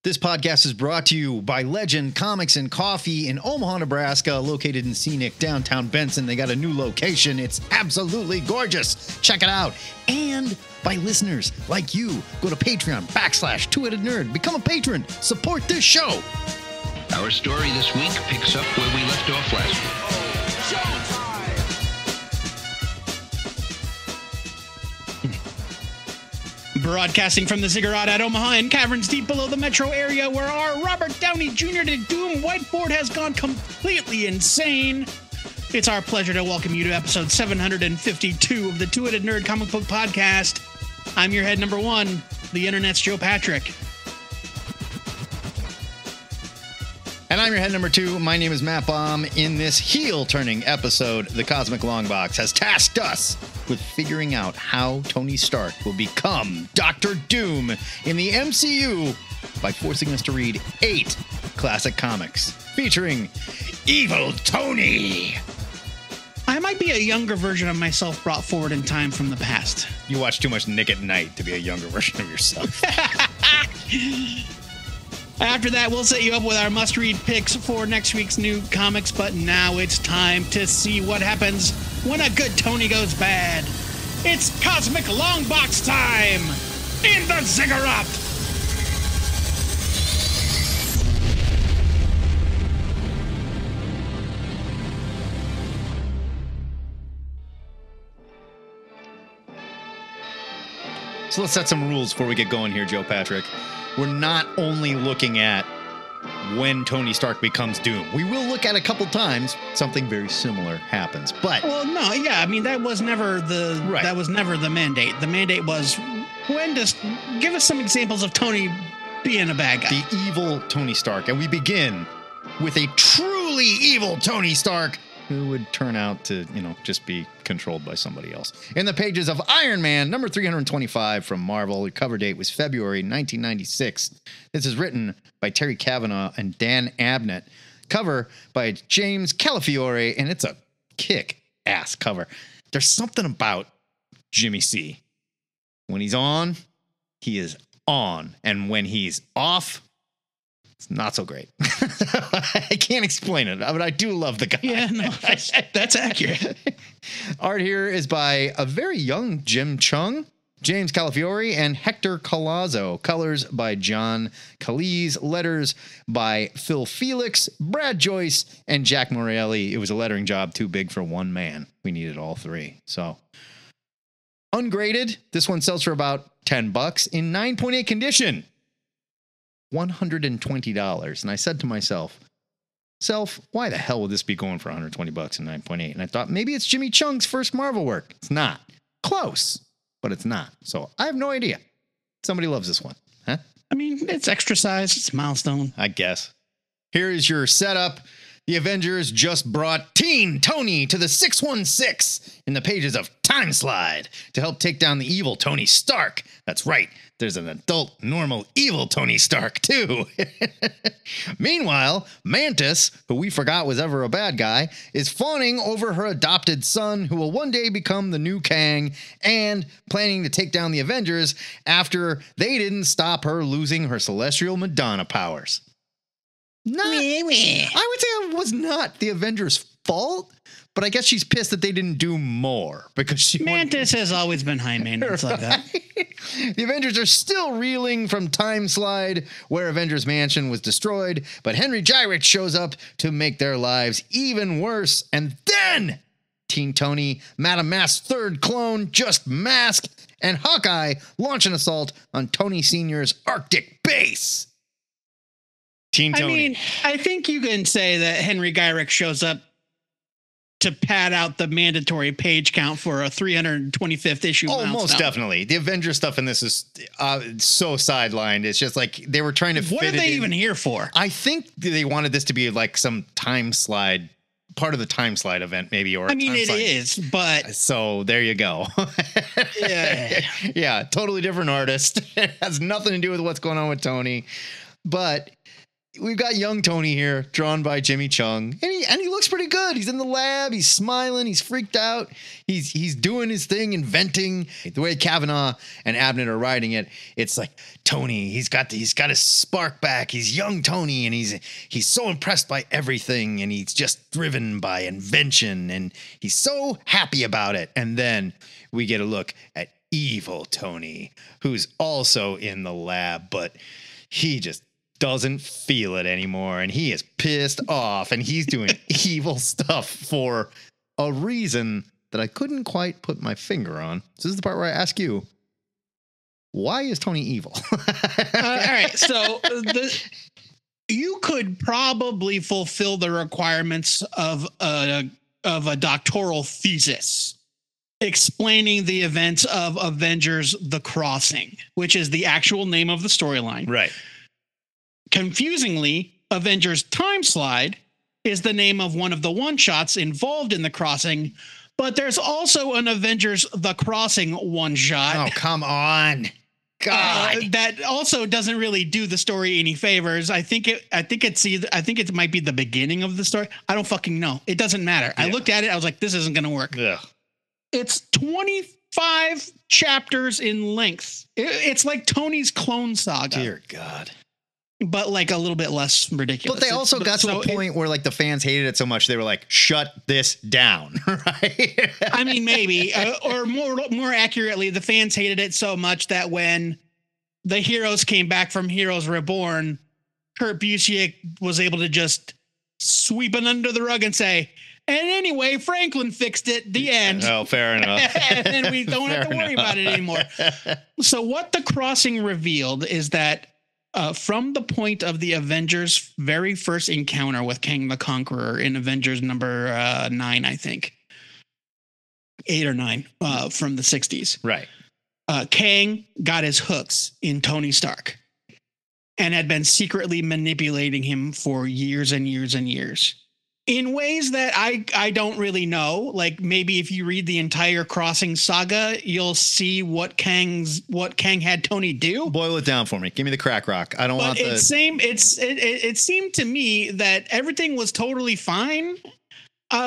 This podcast is brought to you by Legend Comics and Coffee in Omaha, Nebraska, located in scenic downtown Benson. They got a new location. It's absolutely gorgeous. Check it out. And by listeners like you. Go to Patreon.com/2headed nerd. Become a patron. Support this show. Our story this week picks up where we left off last week. Broadcasting from the ZIGGURAT at Omaha and caverns deep below the metro area where our Robert Downey Jr. to Doom whiteboard has gone completely insane. It's our pleasure to welcome you to episode 752 of the Two-Headed Nerd Comic Book Podcast. I'm your head number one, the internet's Joe Patrick. And I'm your head number two. My name is Matt Baum. In this heel-turning episode, the Cosmic Longbox has tasked us with figuring out how Tony Stark will become Doctor Doom in the MCU by forcing us to read 8 classic comics featuring Evil Tony. I might be a younger version of myself brought forward in time from the past. You watch too much Nick at Night to be a younger version of yourself. After that, we'll set you up with our must-read picks for next week's new comics, but now it's time to see what happens when a good Tony goes bad. It's Cosmic Longbox time in the ZIGGURAT! So let's set some rules before we get going here, Joe Patrick. We're not only looking at when Tony Stark becomes Doom. We will look at a couple times something very similar happens. But well, no, yeah, I mean that was never the mandate. The mandate was give us some examples of Tony being a bad guy. The evil Tony Stark, and we begin with a truly evil Tony Stark who would turn out to, just be controlled by somebody else. In the pages of Iron Man, number 325 from Marvel, the cover date was February 1996. This is written by Terry Kavanagh and Dan Abnett. Cover by James Calafiore, and it's a kick-ass cover. There's something about Jimmy C. When he's on, he is on. And when he's off, it's not so great. I can't explain it, but I do love the guy. Yeah, no, that's accurate. Art here is by a very young Jim Chung, James Calafiore, and Hector Colazzo. Colors by John Calise. Letters by Phil Felix, Brad Joyce, and Jack Morelli. It was a lettering job too big for one man. We needed all three. So, ungraded. This one sells for about $10 in 9.8 condition. $120. And I said to myself, why the hell would this be going for $120 in 9.8? And I thought maybe it's Jimmy Chung's first Marvel work. It's not. Close, but it's not. So I have no idea. Somebody loves this one. Huh? I mean, it's extra size. It's a milestone. I guess. Here is your setup. The Avengers just brought Teen Tony to the 616 in the pages of Time Slide to help take down the evil Tony Stark. That's right. There's an adult, normal, evil Tony Stark, too. Meanwhile, Mantis, who we forgot was ever a bad guy, is fawning over her adopted son, who will one day become the new Kang, and planning to take down the Avengers after they didn't stop her losing her celestial Madonna powers. I would say it was not the Avengers' fault, but I guess she's pissed that they didn't do more because Mantis has always been high maintenance like that. The Avengers are still reeling from Time Slide, where Avengers Mansion was destroyed, but Henry Gyrich shows up to make their lives even worse. And then Teen Tony, Madame Mask's third clone, just masked, and Hawkeye launch an assault on Tony Sr.'s Arctic base. Teen Tony. I mean, I think you can say that Henry Gyrich shows up to pad out the mandatory page count for a 325th issue. Oh, milestone. most definitely. The Avengers stuff in this is so sidelined. It's just like they were trying to fit it in. What are they even here for? I think they wanted this to be like some Time Slide, part of the Time Slide event, maybe. Or I mean, it is, but so there you go. Yeah, totally different artist. It has nothing to do with what's going on with Tony, but we've got young Tony here, drawn by Jimmy Chung, and he looks looks pretty good. He's in the lab. He's smiling. He's freaked out. He's doing his thing, inventing. The way Kavanaugh and Abnett are writing it, it's like Tony. He's got his spark back. He's young Tony, and he's so impressed by everything, and he's just driven by invention, and he's so happy about it. And then we get a look at evil Tony, who's also in the lab, but he just doesn't feel it anymore, and he is pissed off, and he's doing evil stuff for a reason that I couldn't quite put my finger on. So this is the part where I ask you, why is Tony evil? All right, so you could probably fulfill the requirements of a doctoral thesis explaining the events of Avengers: The Crossing, which is the actual name of the storyline. Right. Confusingly, Avengers Time Slide is the name of one of the one-shots involved in The Crossing, but there's also an Avengers The Crossing one-shot. Oh, come on. God. That also doesn't really do the story any favors. I think it might be the beginning of the story. I don't fucking know. It doesn't matter. Yeah. I looked at it. I was like, this isn't going to work. Ugh. It's 25 chapters in length. It's like Tony's Clone Saga. Dear God. But like a little bit less ridiculous. But they also got to a point where like the fans hated it so much they were like, shut this down, right? I mean, maybe, or more accurately, the fans hated it so much that when the heroes came back from Heroes Reborn, Kurt Busiek was able to just sweep it under the rug and say, and anyway, Franklin fixed it. The end. Oh, fair enough. And then we don't have to worry about it anymore. So what The Crossing revealed is that from the point of the Avengers' very first encounter with Kang the Conqueror in Avengers number 9, I think, 8 or 9 from the 60s. Right. Kang got his hooks in Tony Stark and had been secretly manipulating him for years and years and years in ways that I don't really know. Like maybe if you read the entire Crossing saga, you'll see what Kang had Tony do. Boil it down for me. Give me the crack rock. I don't want the same. It seemed to me that everything was totally fine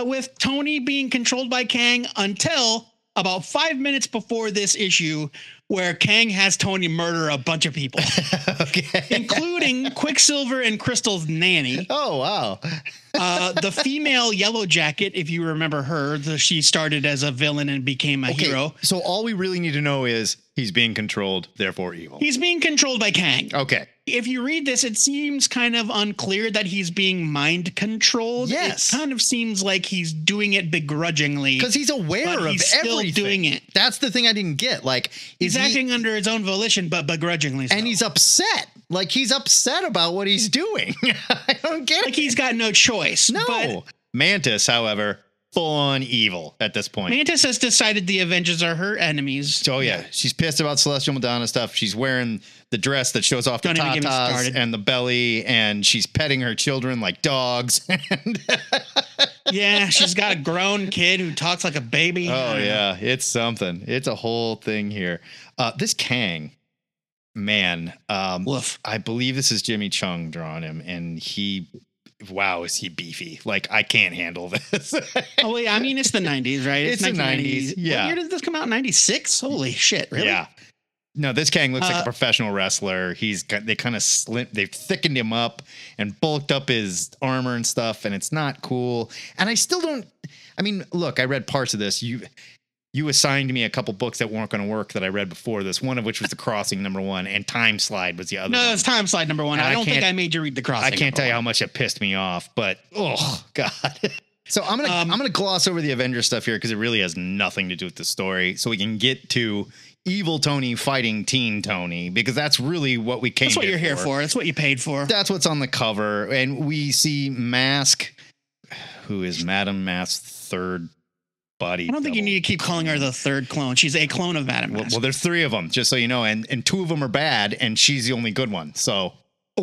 with Tony being controlled by Kang until about 5 minutes before this issue, where Kang has Tony murder a bunch of people, okay, including Quicksilver and Crystal's nanny. Oh, wow. The female Yellow Jacket, if you remember her, she started as a villain and became a hero. So all we really need to know is he's being controlled, therefore evil. He's being controlled by Kang. Okay. If you read this, it seems kind of unclear that he's being mind controlled. Yes. It kind of seems like he's doing it begrudgingly. Because he's aware of he's still everything. Doing it. That's the thing I didn't get. Like, he's acting under his own volition, but begrudgingly so. And he's upset. Like, he's upset about what he's doing. I don't get it. Like, he's got no choice. No. But Mantis, however, full on evil at this point. Mantis has decided the Avengers are her enemies. So yeah, she's pissed about Celestial Madonna stuff. She's wearing the dress that shows off the tatas and the belly, and she's petting her children like dogs. Yeah, she's got a grown kid who talks like a baby. Oh yeah, it's something. It's a whole thing here. This Kang, man, I believe this is Jimmy Chung drawing him, and wow, is he beefy? Like, I can't handle this. Oh, yeah. I mean, it's the 90s, right? It's the 90s. Yeah. What year did this come out? 96? Holy shit. Really? Yeah. No, this Kang looks like a professional wrestler. They kind of they've thickened him up and bulked up his armor and stuff, and it's not cool. And I still don't, I mean, look, I read parts of this. You assigned me a couple books that weren't going to work that I read before this, one of which was The Crossing #1, and Time Slide was the other one. No, it's Time Slide #1. I don't think I made you read The Crossing. I can't tell you how much it pissed me off, but oh God. So I'm gonna gloss over the Avengers stuff here because it really has nothing to do with the story, so we can get to evil Tony fighting Teen Tony, because that's really what we came. That's what you're here for. That's what you paid for. That's what's on the cover, and we see Mask, who is Madame Mask's third body. I don't think you need to keep calling her the third clone. She's a clone of Madame Mask. Well, there's 3 of them, just so you know, and 2 of them are bad, and she's the only good one. So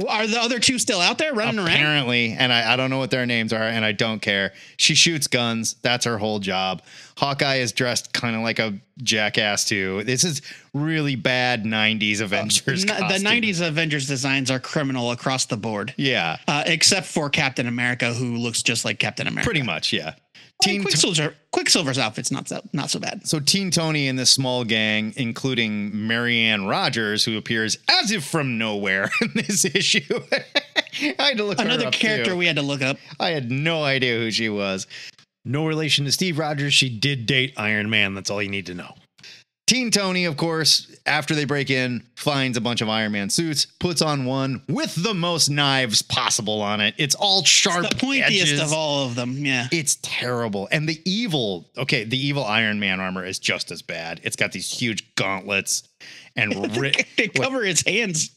Are the other two still out there running around? Apparently, and I don't know what their names are, and I don't care. She shoots guns. That's her whole job. Hawkeye is dressed kind of like a jackass, too. This is really bad 90s Avengers The costume. 90s Avengers designs are criminal across the board. Yeah. Except for Captain America, who looks just like Captain America. Pretty much, yeah. Quicksilver's outfit's not so bad. So Teen Tony and this small gang, including Marianne Rogers, who appears as if from nowhere in this issue. I had to look her Another up, character too. we had to look up. I had no idea who she was. No relation to Steve Rogers. She did date Iron Man. That's all you need to know. Teen Tony, of course, after they break in, finds a bunch of Iron Man suits, puts on one with the most knives possible on it. It's all sharp It's the pointiest edges. of all of them. Yeah. It's terrible. And the evil Iron Man armor is just as bad. It's got these huge gauntlets and They cover his hands.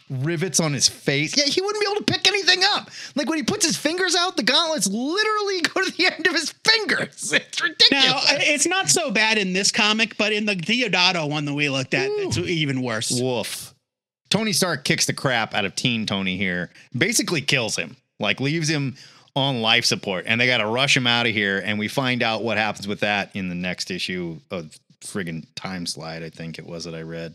rivets on his face. Yeah, he wouldn't be able to pick anything up. Like when he puts his fingers out, the gauntlets literally go to the end of his fingers. It's ridiculous. Now, it's not so bad in this comic, but in the Deodato one that we looked at, it's even worse. Woof. Tony Stark kicks the crap out of Teen Tony here, basically kills him, like leaves him on life support, and they got to rush him out of here. And we find out what happens with that in the next issue of friggin' Time Slide, I think it was that I read,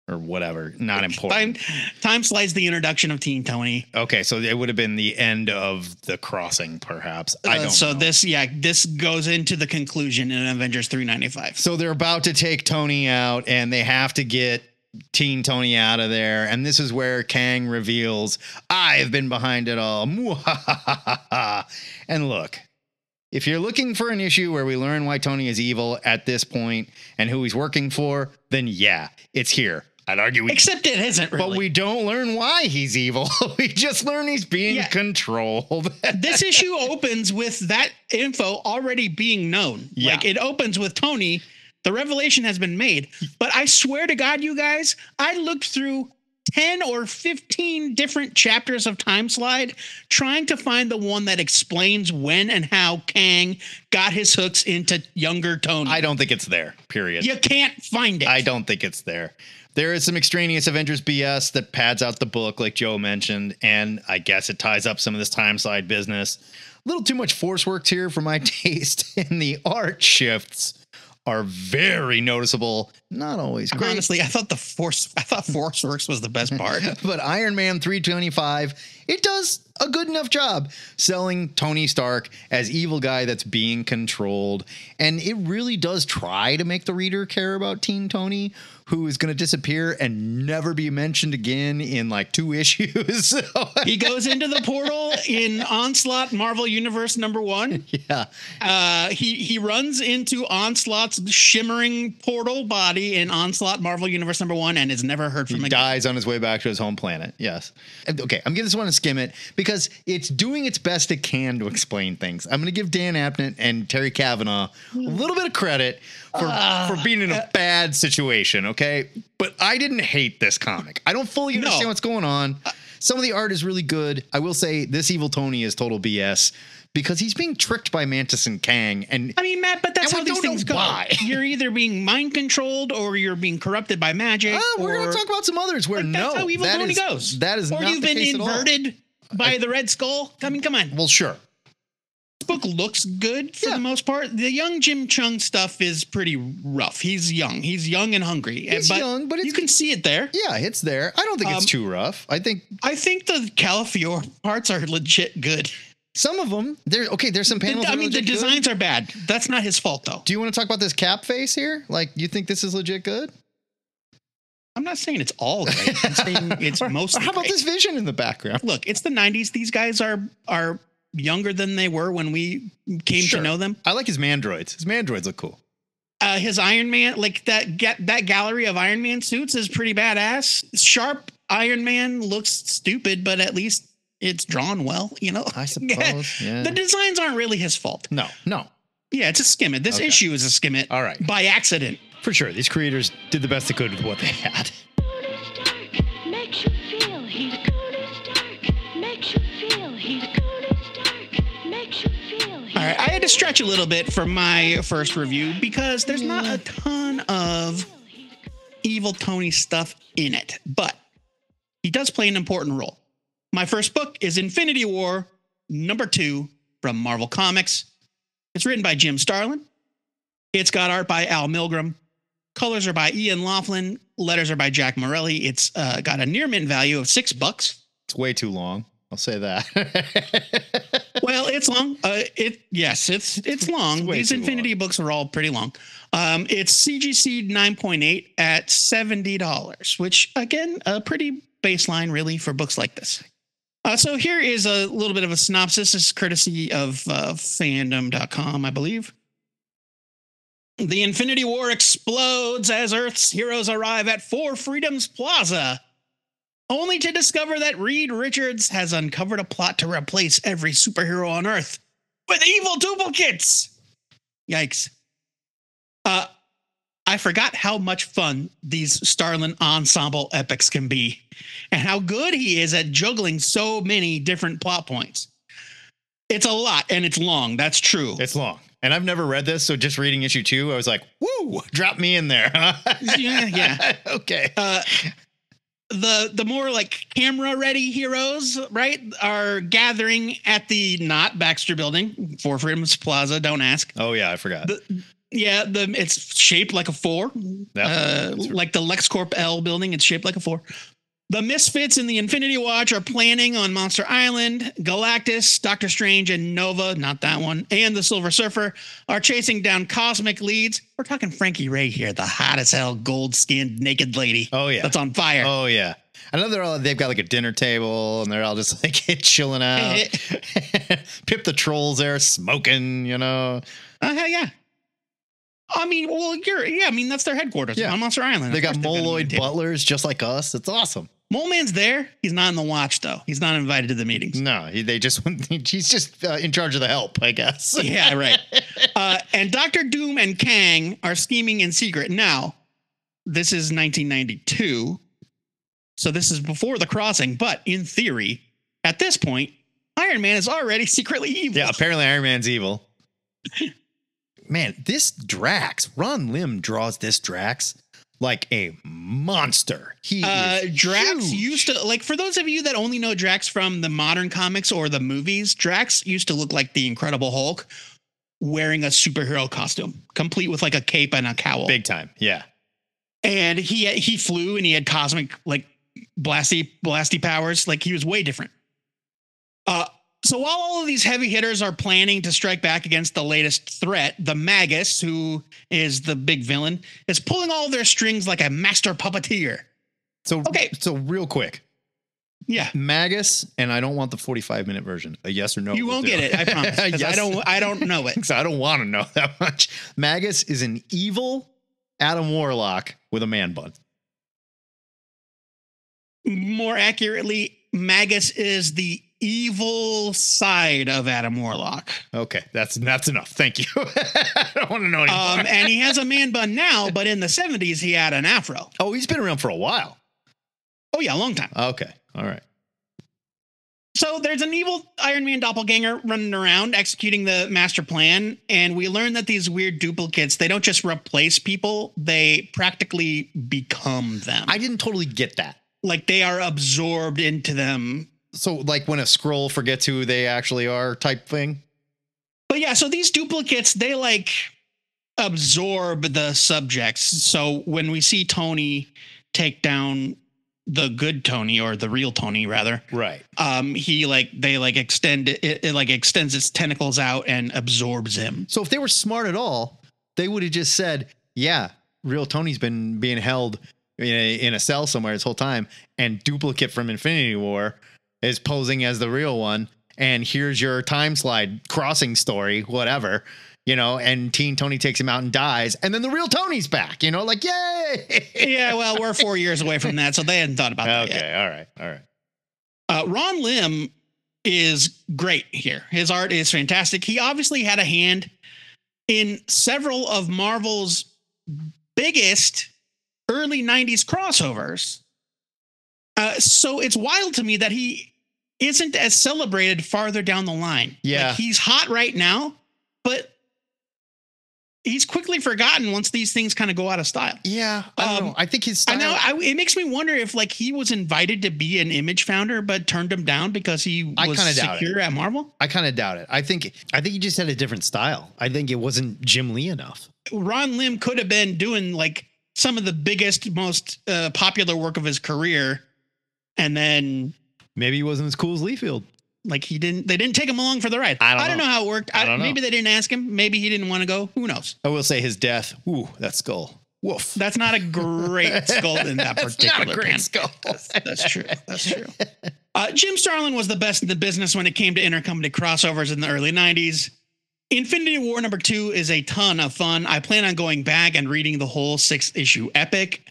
or whatever. Not important. Time Slide's the introduction of Teen Tony. Okay, so it would have been the end of the Crossing, perhaps. I don't know. This goes into the conclusion in Avengers 395. So they're about to take Tony out, and they have to get Teen Tony out of there. And this is where Kang reveals, I've been behind it all. And look, if you're looking for an issue where we learn why Tony is evil at this point and who he's working for, then yeah, it's here. I'd argue Except it isn't really. But we don't learn why he's evil. We just learn he's being controlled. This issue opens with that info already being known. Yeah. Like it opens with Tony. The revelation has been made. But I swear to God, you guys, I looked through 10 or 15 different chapters of Time Slide trying to find the one that explains when and how Kang got his hooks into younger Tony. I don't think it's there, period. You can't find it. I don't think it's there. There is some extraneous Avengers BS that pads out the book, like Joe mentioned, and I guess it ties up some of this Time Slide business. A little too much force works here for my taste, and the art shifts are very noticeable. Not always great. Honestly, I thought Force Works was the best part. But Iron Man 325, it does a good enough job selling Tony Stark as evil guy that's being controlled. And it really does try to make the reader care about Teen Tony, who is going to disappear and never be mentioned again in like 2 issues. He goes into the portal in Onslaught Marvel Universe #1. Yeah. He runs into Onslaught's shimmering portal body in Onslaught Marvel Universe #1 and is never heard from He again. dies on his way back to his home planet. Yes. Okay, I'm giving this one a Skim It because it's doing its best it can to explain things. I'm going to give Dan Abnett and Terry Kavanagh a little bit of credit for being in a bad situation, okay? But I didn't hate this comic. I don't fully understand what's going on. Some of the art is really good. I will say this evil Tony is total BS because he's being tricked by Mantis and Kang. And I mean, Matt, but that's how these things go. Why. You're either being mind controlled or you're being corrupted by magic. We're going to talk about some others where that's how evil Tony goes. That is or not you've the been case at all. inverted by the Red Skull. I mean, come on. Well, sure. This book looks good for the most part. The young Jim Chung stuff is pretty rough. He's young. He's young and hungry. He's young, but you can see it there. Yeah, it's there. I don't think it's too rough. I think the Califior parts are legit good. Some of them, there's some panels. I mean, the designs are bad. That's not his fault, though. Do you want to talk about this Cap face here? Like, you think this is legit good? I'm not saying it's all great. I'm saying it's mostly How about great. this vision in the background? Look, it's the 90s. These guys are younger than they were when we came to know them. I like his mandroids. His mandroids look cool. His Iron Man, like that gallery of Iron Man suits is pretty badass. Sharp Iron Man looks stupid, but at least it's drawn well, you know? I suppose, yeah. The designs aren't really his fault. No. Yeah, it's a Skim It. This issue is a Skim It. All right. By accident. For sure. These creators did the best they could with what they had. All right, I had to stretch a little bit for my first review because there's not a ton of evil Tony stuff in it. But he does play an important role. My first book is Infinity War #2 from Marvel Comics. It's written by Jim Starlin. It's got art by Al Milgrom. Colors are by Ian Laughlin. Letters are by Jack Morelli. It's got a near mint value of $6. It's way too long. I'll say that. Well, it's long. It's long. These Infinity books are all pretty long. It's CGC 9.8 at $70, which again, a pretty baseline really for books like this. So here is a little bit of a synopsis. This is courtesy of fandom.com, I believe. The Infinity War explodes as Earth's heroes arrive at Four Freedoms Plaza, only to discover that Reed Richards has uncovered a plot to replace every superhero on Earth with evil duplicates. Yikes. I forgot how much fun these Starlin ensemble epics can be and how good he is at juggling so many different plot points. It's a lot and it's long. That's true. It's long. And I've never read this, so just reading issue 2, I was like, woo, drop me in there. Yeah. Okay. The more like camera ready heroes, right, are gathering at the not Baxter Building, Four Freedoms Plaza. Don't ask. Oh yeah, I forgot. It's shaped like a 4. Like the LexCorp L building, it's shaped like a 4. The Misfits and the Infinity Watch are planning on Monster Island. Galactus, Doctor Strange, and Nova, not that one, and the Silver Surfer are chasing down cosmic leads. We're talking Frankie Ray here, the hot as hell, gold-skinned, naked lady. Oh, yeah. That's on fire. Oh, yeah. I know they've got like a dinner table and they're all just like chilling out. Pip the Troll's there smoking, you know. Hell yeah. I mean, that's their headquarters on Monster Island. They got Moloid butlers just like us. It's awesome. Mole Man's there. He's not in the watch, though. He's not invited to the meetings. No, he's just in charge of the help, I guess. Yeah, right. And Dr. Doom and Kang are scheming in secret. Now, this is 1992, so this is before the crossing. But in theory, at this point, Iron Man is already secretly evil. Yeah, apparently Iron Man's evil. Man, this Drax, Ron Lim draws this Drax like a monster. Drax huge. used to, like, for those of you that only know Drax from the modern comics or the movies, Drax used to look like the Incredible Hulk wearing a superhero costume, complete with like a cape and a cowl. Big time, yeah. And he flew and he had cosmic, like, blasty powers. Like, he was way different. So while all of these heavy hitters are planning to strike back against the latest threat, the Magus, who is the big villain, is pulling all of their strings like a master puppeteer. So real quick. Yeah. Magus, and I don't want the 45-minute version. A yes or no. You won't get it, I promise. Because Yes. I don't know it. So I don't want to know that much. Magus is an evil Adam Warlock with a man bun. More accurately, Magus is the evil side of Adam Warlock. Okay, that's enough. Thank you. I don't want to know anymore. And he has a man bun now, but in the 70s he had an afro. Oh, he's been around for a while. Oh yeah, a long time. Okay, all right. So there's an evil Iron Man doppelganger running around executing the master plan, and we learn that these weird duplicates, they don't just replace people, they practically become them. I didn't totally get that. Like, they are absorbed into them. So like when a scroll forgets who they actually are type thing? But yeah, so these duplicates, they like absorb the subjects. So when we see Tony take down the good Tony, or the real Tony rather, right? They extend it like extends its tentacles out and absorbs him. So if they were smart at all, they would have just said, yeah, real Tony's been being held in a cell somewhere this whole time, and duplicate from Infinity War is posing as the real one, and here's your time slide crossing story, whatever, you know, and Teen Tony takes him out and dies, and then the real Tony's back, you know, like, yay. Yeah, well, we're 4 years away from that, so they hadn't thought about that yet. Okay, all right. Ron Lim is great here. His art is fantastic. He obviously had a hand in several of Marvel's biggest early 90s crossovers. So it's wild to me that he isn't as celebrated farther down the line. Yeah. Like, he's hot right now, but he's quickly forgotten once these things kind of go out of style. Yeah, I don't know. I think his style. It makes me wonder if like he was invited to be an image founder, but turned him down because he was secure at Marvel. I kind of doubt it. I think he just had a different style. I think it wasn't Jim Lee enough. Ron Lim could have been doing like some of the biggest, most popular work of his career, and then maybe he wasn't as cool as Liefeld. Like they didn't take him along for the ride. I don't know how it worked. I don't know. Maybe they didn't ask him. Maybe he didn't want to go. Who knows? I will say his death. Ooh, that skull. Woof. That's not a great skull in that particular. Not a great skull. That's true. That's true. Jim Starlin was the best in the business when it came to intercompany crossovers in the early 90s. Infinity War #2 is a ton of fun. I plan on going back and reading the whole 6-issue epic.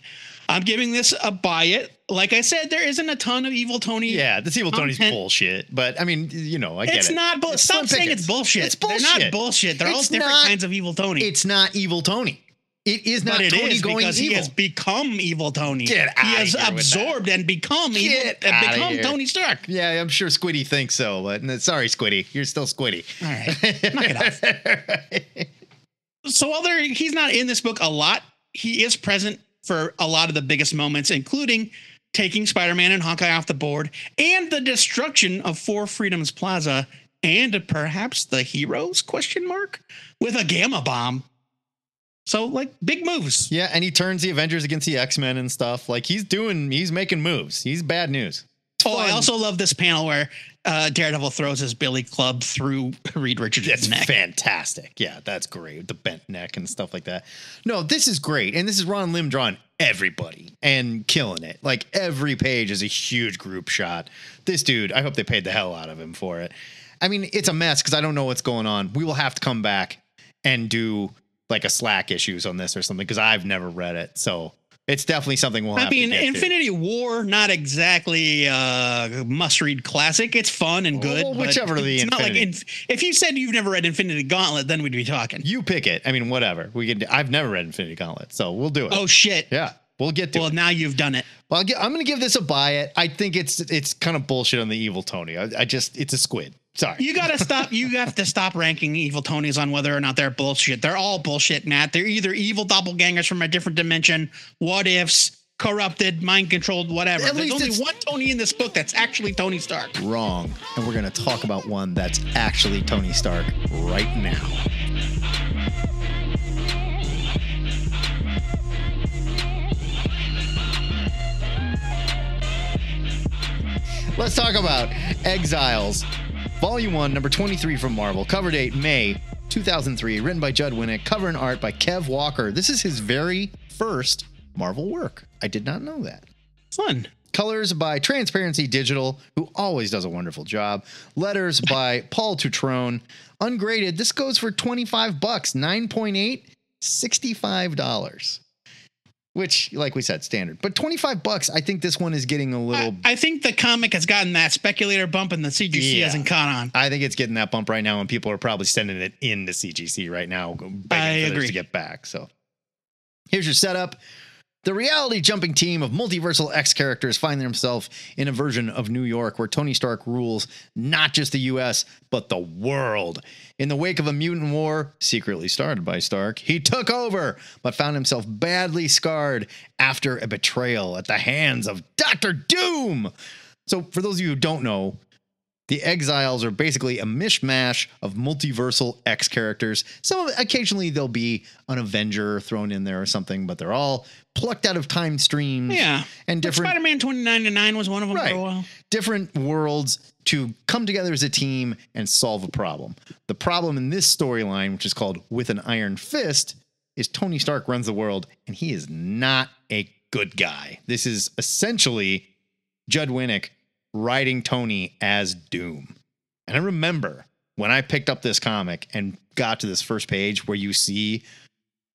I'm giving this a buy it. Like I said, there isn't a ton of Evil Tony. Yeah, this Evil Tony's bullshit. But I mean, you know, I get it. It's not bullshit. Stop saying it's bullshit. It's bullshit. They're not bullshit. They're all different kinds of Evil Tony. It's not Evil Tony. It is not Tony going because evil. He has become Evil Tony. He has absorbed and become evil and become Tony Stark. Yeah, I'm sure Squiddy thinks so. But sorry, Squiddy, you're still Squiddy. All right, knock it off. So although he's not in this book a lot, he is present for a lot of the biggest moments, including taking Spider-Man and Hawkeye off the board and the destruction of 4 Freedoms Plaza and perhaps the heroes ? With a gamma bomb. So like big moves. Yeah. And he turns the Avengers against the X-Men and stuff. Like he's making moves. He's bad news. I also love this panel where Daredevil throws his billy club through Reed Richards' neck. Fantastic. Yeah, that's great. The bent neck and stuff like that. No, this is great. And this is Ron Lim drawing everybody and killing it. Like every page is a huge group shot. This dude, I hope they paid the hell out of him for it. I mean, it's a mess because I don't know what's going on. We will have to come back and do like a Slack issues on this or something because I've never read it. So it's definitely something we'll have to get to. Infinity War, not exactly must-read classic. It's fun and good. Well, whichever the Infinity. Not like if you said you've never read Infinity Gauntlet, then we'd be talking. You pick it. I mean, whatever. I've never read Infinity Gauntlet, so we'll do it. Oh, shit. Yeah, we'll get to it. Well, now you've done it. Well, I'm going to give this a buy it. I think it's kind of bullshit on the Evil Tony. It's a squid. Sorry. You got to stop. You have to stop ranking Evil Tonys on whether or not they're bullshit. They're all bullshit, Nat. They're either evil doppelgangers from a different dimension, what ifs, corrupted, mind controlled, whatever. There's only one Tony in this book that's actually Tony Stark. Wrong. And we're going to talk about one that's actually Tony Stark right now. Let's talk about Exiles. Volume 1, number 23 from Marvel. Cover date May 2003. Written by Judd Winnick. Cover and art by Kev Walker. This is his very first Marvel work. I did not know that. Fun. Colors by Transparency Digital, who always does a wonderful job. Letters by Paul Tutrone. Ungraded. This goes for $25. 9.8. $65. Which, like we said, standard. But $25, I think this one is getting a little... I think the comic has gotten that speculator bump and the CGC hasn't caught on. I think it's getting that bump right now, and people are probably sending it in the CGC right now, begging for this to get back. So here's your setup. The reality jumping team of multiversal X characters find themselves in a version of New York where Tony Stark rules not just the US, but the world. In the wake of a mutant war, secretly started by Stark, he took over, but found himself badly scarred after a betrayal at the hands of Dr. Doom. So for those of you who don't know, the Exiles are basically a mishmash of multiversal X characters. Occasionally there'll be an Avenger thrown in there or something, but they're all plucked out of time streams. Yeah. And different. Spider-Man 2099 was one of them for a while. Different worlds to come together as a team and solve a problem. The problem in this storyline, which is called With an Iron Fist, is Tony Stark runs the world and he is not a good guy. This is essentially Judd Winnick writing Tony as Doom. And I remember when I picked up this comic and got to this first page where you see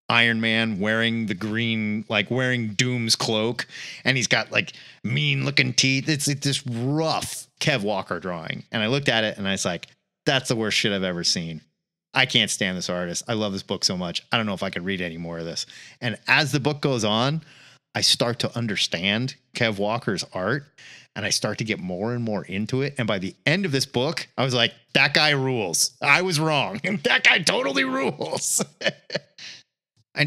Iron Man wearing the green, like wearing Doom's cloak, and he's got like mean looking teeth. It's this rough Kev Walker drawing. And I looked at it and I was like, that's the worst shit I've ever seen. I can't stand this artist. I love this book so much. I don't know if I could read any more of this. And as the book goes on, I start to understand Kev Walker's art. And I start to get more and more into it. And by the end of this book, I was like, that guy rules. I was wrong. That guy totally rules.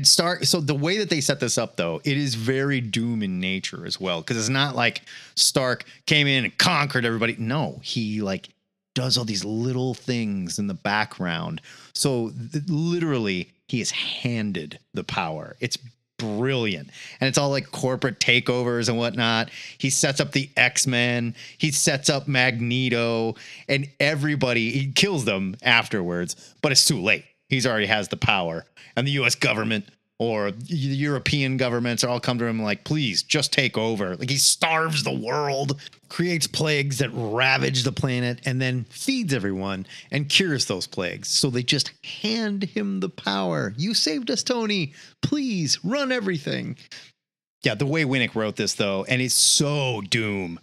So the way that they set this up, though, it is very Doom in nature as well. Because it's not like Stark came in and conquered everybody. No, he like does all these little things in the background. So literally, he is handed the power. It's brilliant. And it's all like corporate takeovers and whatnot. He sets up the X-Men. He sets up Magneto and everybody. He kills them afterwards, but it's too late. He's already has the power. And the U.S. government or the European governments are all come to him like, please just take over. Like he starves the world, creates plagues that ravage the planet, and then feeds everyone and cures those plagues. So they just hand him the power. You saved us, Tony. Please run everything. Yeah, the way Winnick wrote this, though, and it's so Doom.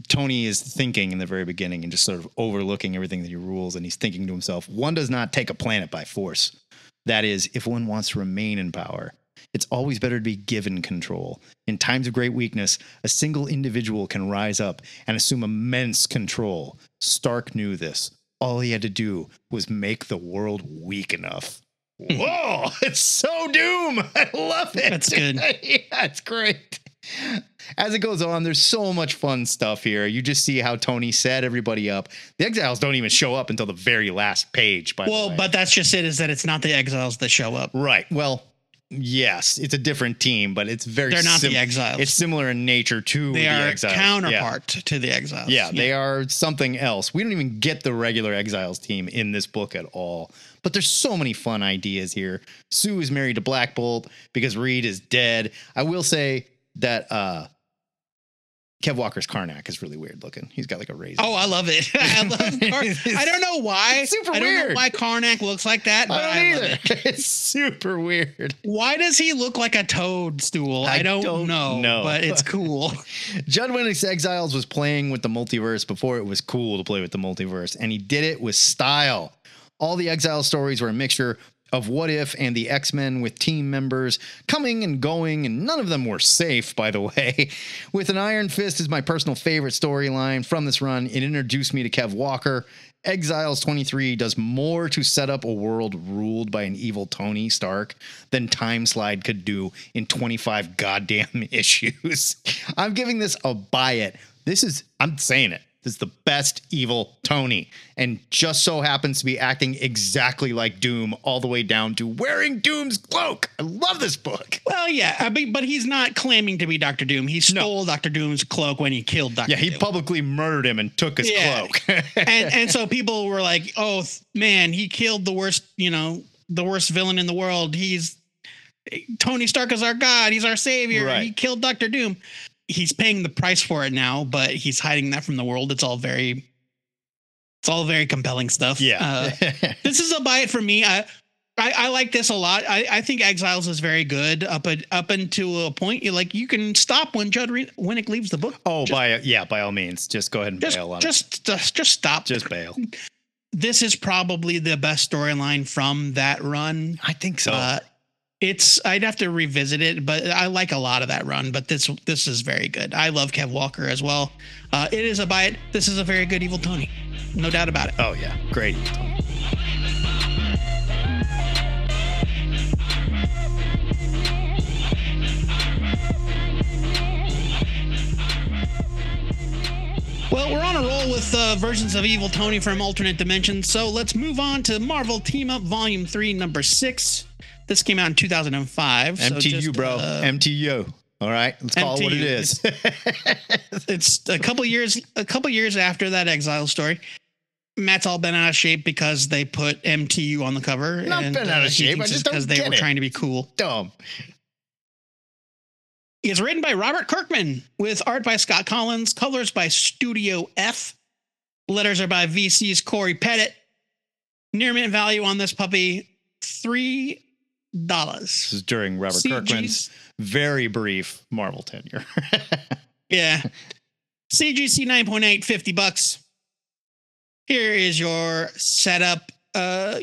Tony is thinking in the very beginning and just sort of overlooking everything that he rules. And he's thinking to himself, one does not take a planet by force. That is, if one wants to remain in power, it's always better to be given control. In times of great weakness, a single individual can rise up and assume immense control. Stark knew this. All he had to do was make the world weak enough. Whoa, it's so Doom. I love it. That's good. Yeah, it's great. As it goes on, there's so much fun stuff here. You just see how Tony set everybody up. The Exiles don't even show up until the very last page, by the way. But that's just it, is that it's not the Exiles that show up. Right. Well, yes, it's a different team, but it's very They're not the Exiles. It's similar in nature to the Exiles. They are counterpart to the Exiles. Yeah, they are something else. We don't even get the regular Exiles team in this book at all. But there's so many fun ideas here. Sue is married to Black Bolt because Reed is dead. I will say that Kev Walker's Karnak is really weird looking. He's got like a razor. Oh, I love it. I love Karnak. I don't know why. It's super I weird. don't know why Karnak looks like that, but I love it. It's super weird. Why does he look like a toadstool? I don't know, but it's cool. Judd Winnick's Exiles was playing with the multiverse before it was cool to play with the multiverse, and he did it with style. All the Exile stories were a mixture of What If and the X-Men with team members coming and going, and none of them were safe, by the way. With an Iron Fist is my personal favorite storyline from this run. It introduced me to Kev Walker. Exiles 23 does more to set up a world ruled by an evil Tony Stark than Time Slide could do in 25 goddamn issues. I'm giving this a buy it. I'm saying it. This is the best evil Tony, and just so happens to be acting exactly like Doom all the way down to wearing Doom's cloak. I love this book. Well, yeah, I mean, but he's not claiming to be Dr. Doom. He stole Dr. Doom's cloak when he killed Dr. Doom. Yeah, he publicly murdered him and took his cloak. and so people were like, oh, man, he killed the worst villain in the world. Tony Stark is our god. He's our savior. Right. He killed Dr. Doom. He's paying the price for it now, but he's hiding that from the world. It's all very compelling stuff. Yeah. This is a buy it for me. I like this a lot. I think Exiles is very good up until a point. You can stop when Judd Winnick leaves the book. Oh, by all means, just go ahead and bail on it. Just stop. Just bail. This is probably the best storyline from that run. I think so. I'd have to revisit it, but I like a lot of that run, but this is very good. I love Kev Walker as well. It is a buy it. This is a very good Evil Tony. No doubt about it. Oh yeah. Great Evil Tony. Well, we're on a roll with versions of Evil Tony from alternate dimensions, so let's move on to Marvel Team Up Volume 3, Number 6. This came out in 2005. MTU, bro. MTU. All right, let's call it what it is. It's a couple years after that Exile story. Matt's all been out of shape because they put MTU on the cover. Not been out of shape. I just don't get it. Because they were trying to be cool. Dumb. It's written by Robert Kirkman with art by Scott Collins, colors by Studio F. Letters are by VC's Corey Pettit. Near mint value on this puppy, $3. This is during Robert Kirkman's very brief Marvel tenure. Yeah. CGC 9.8, $50. Here is your setup.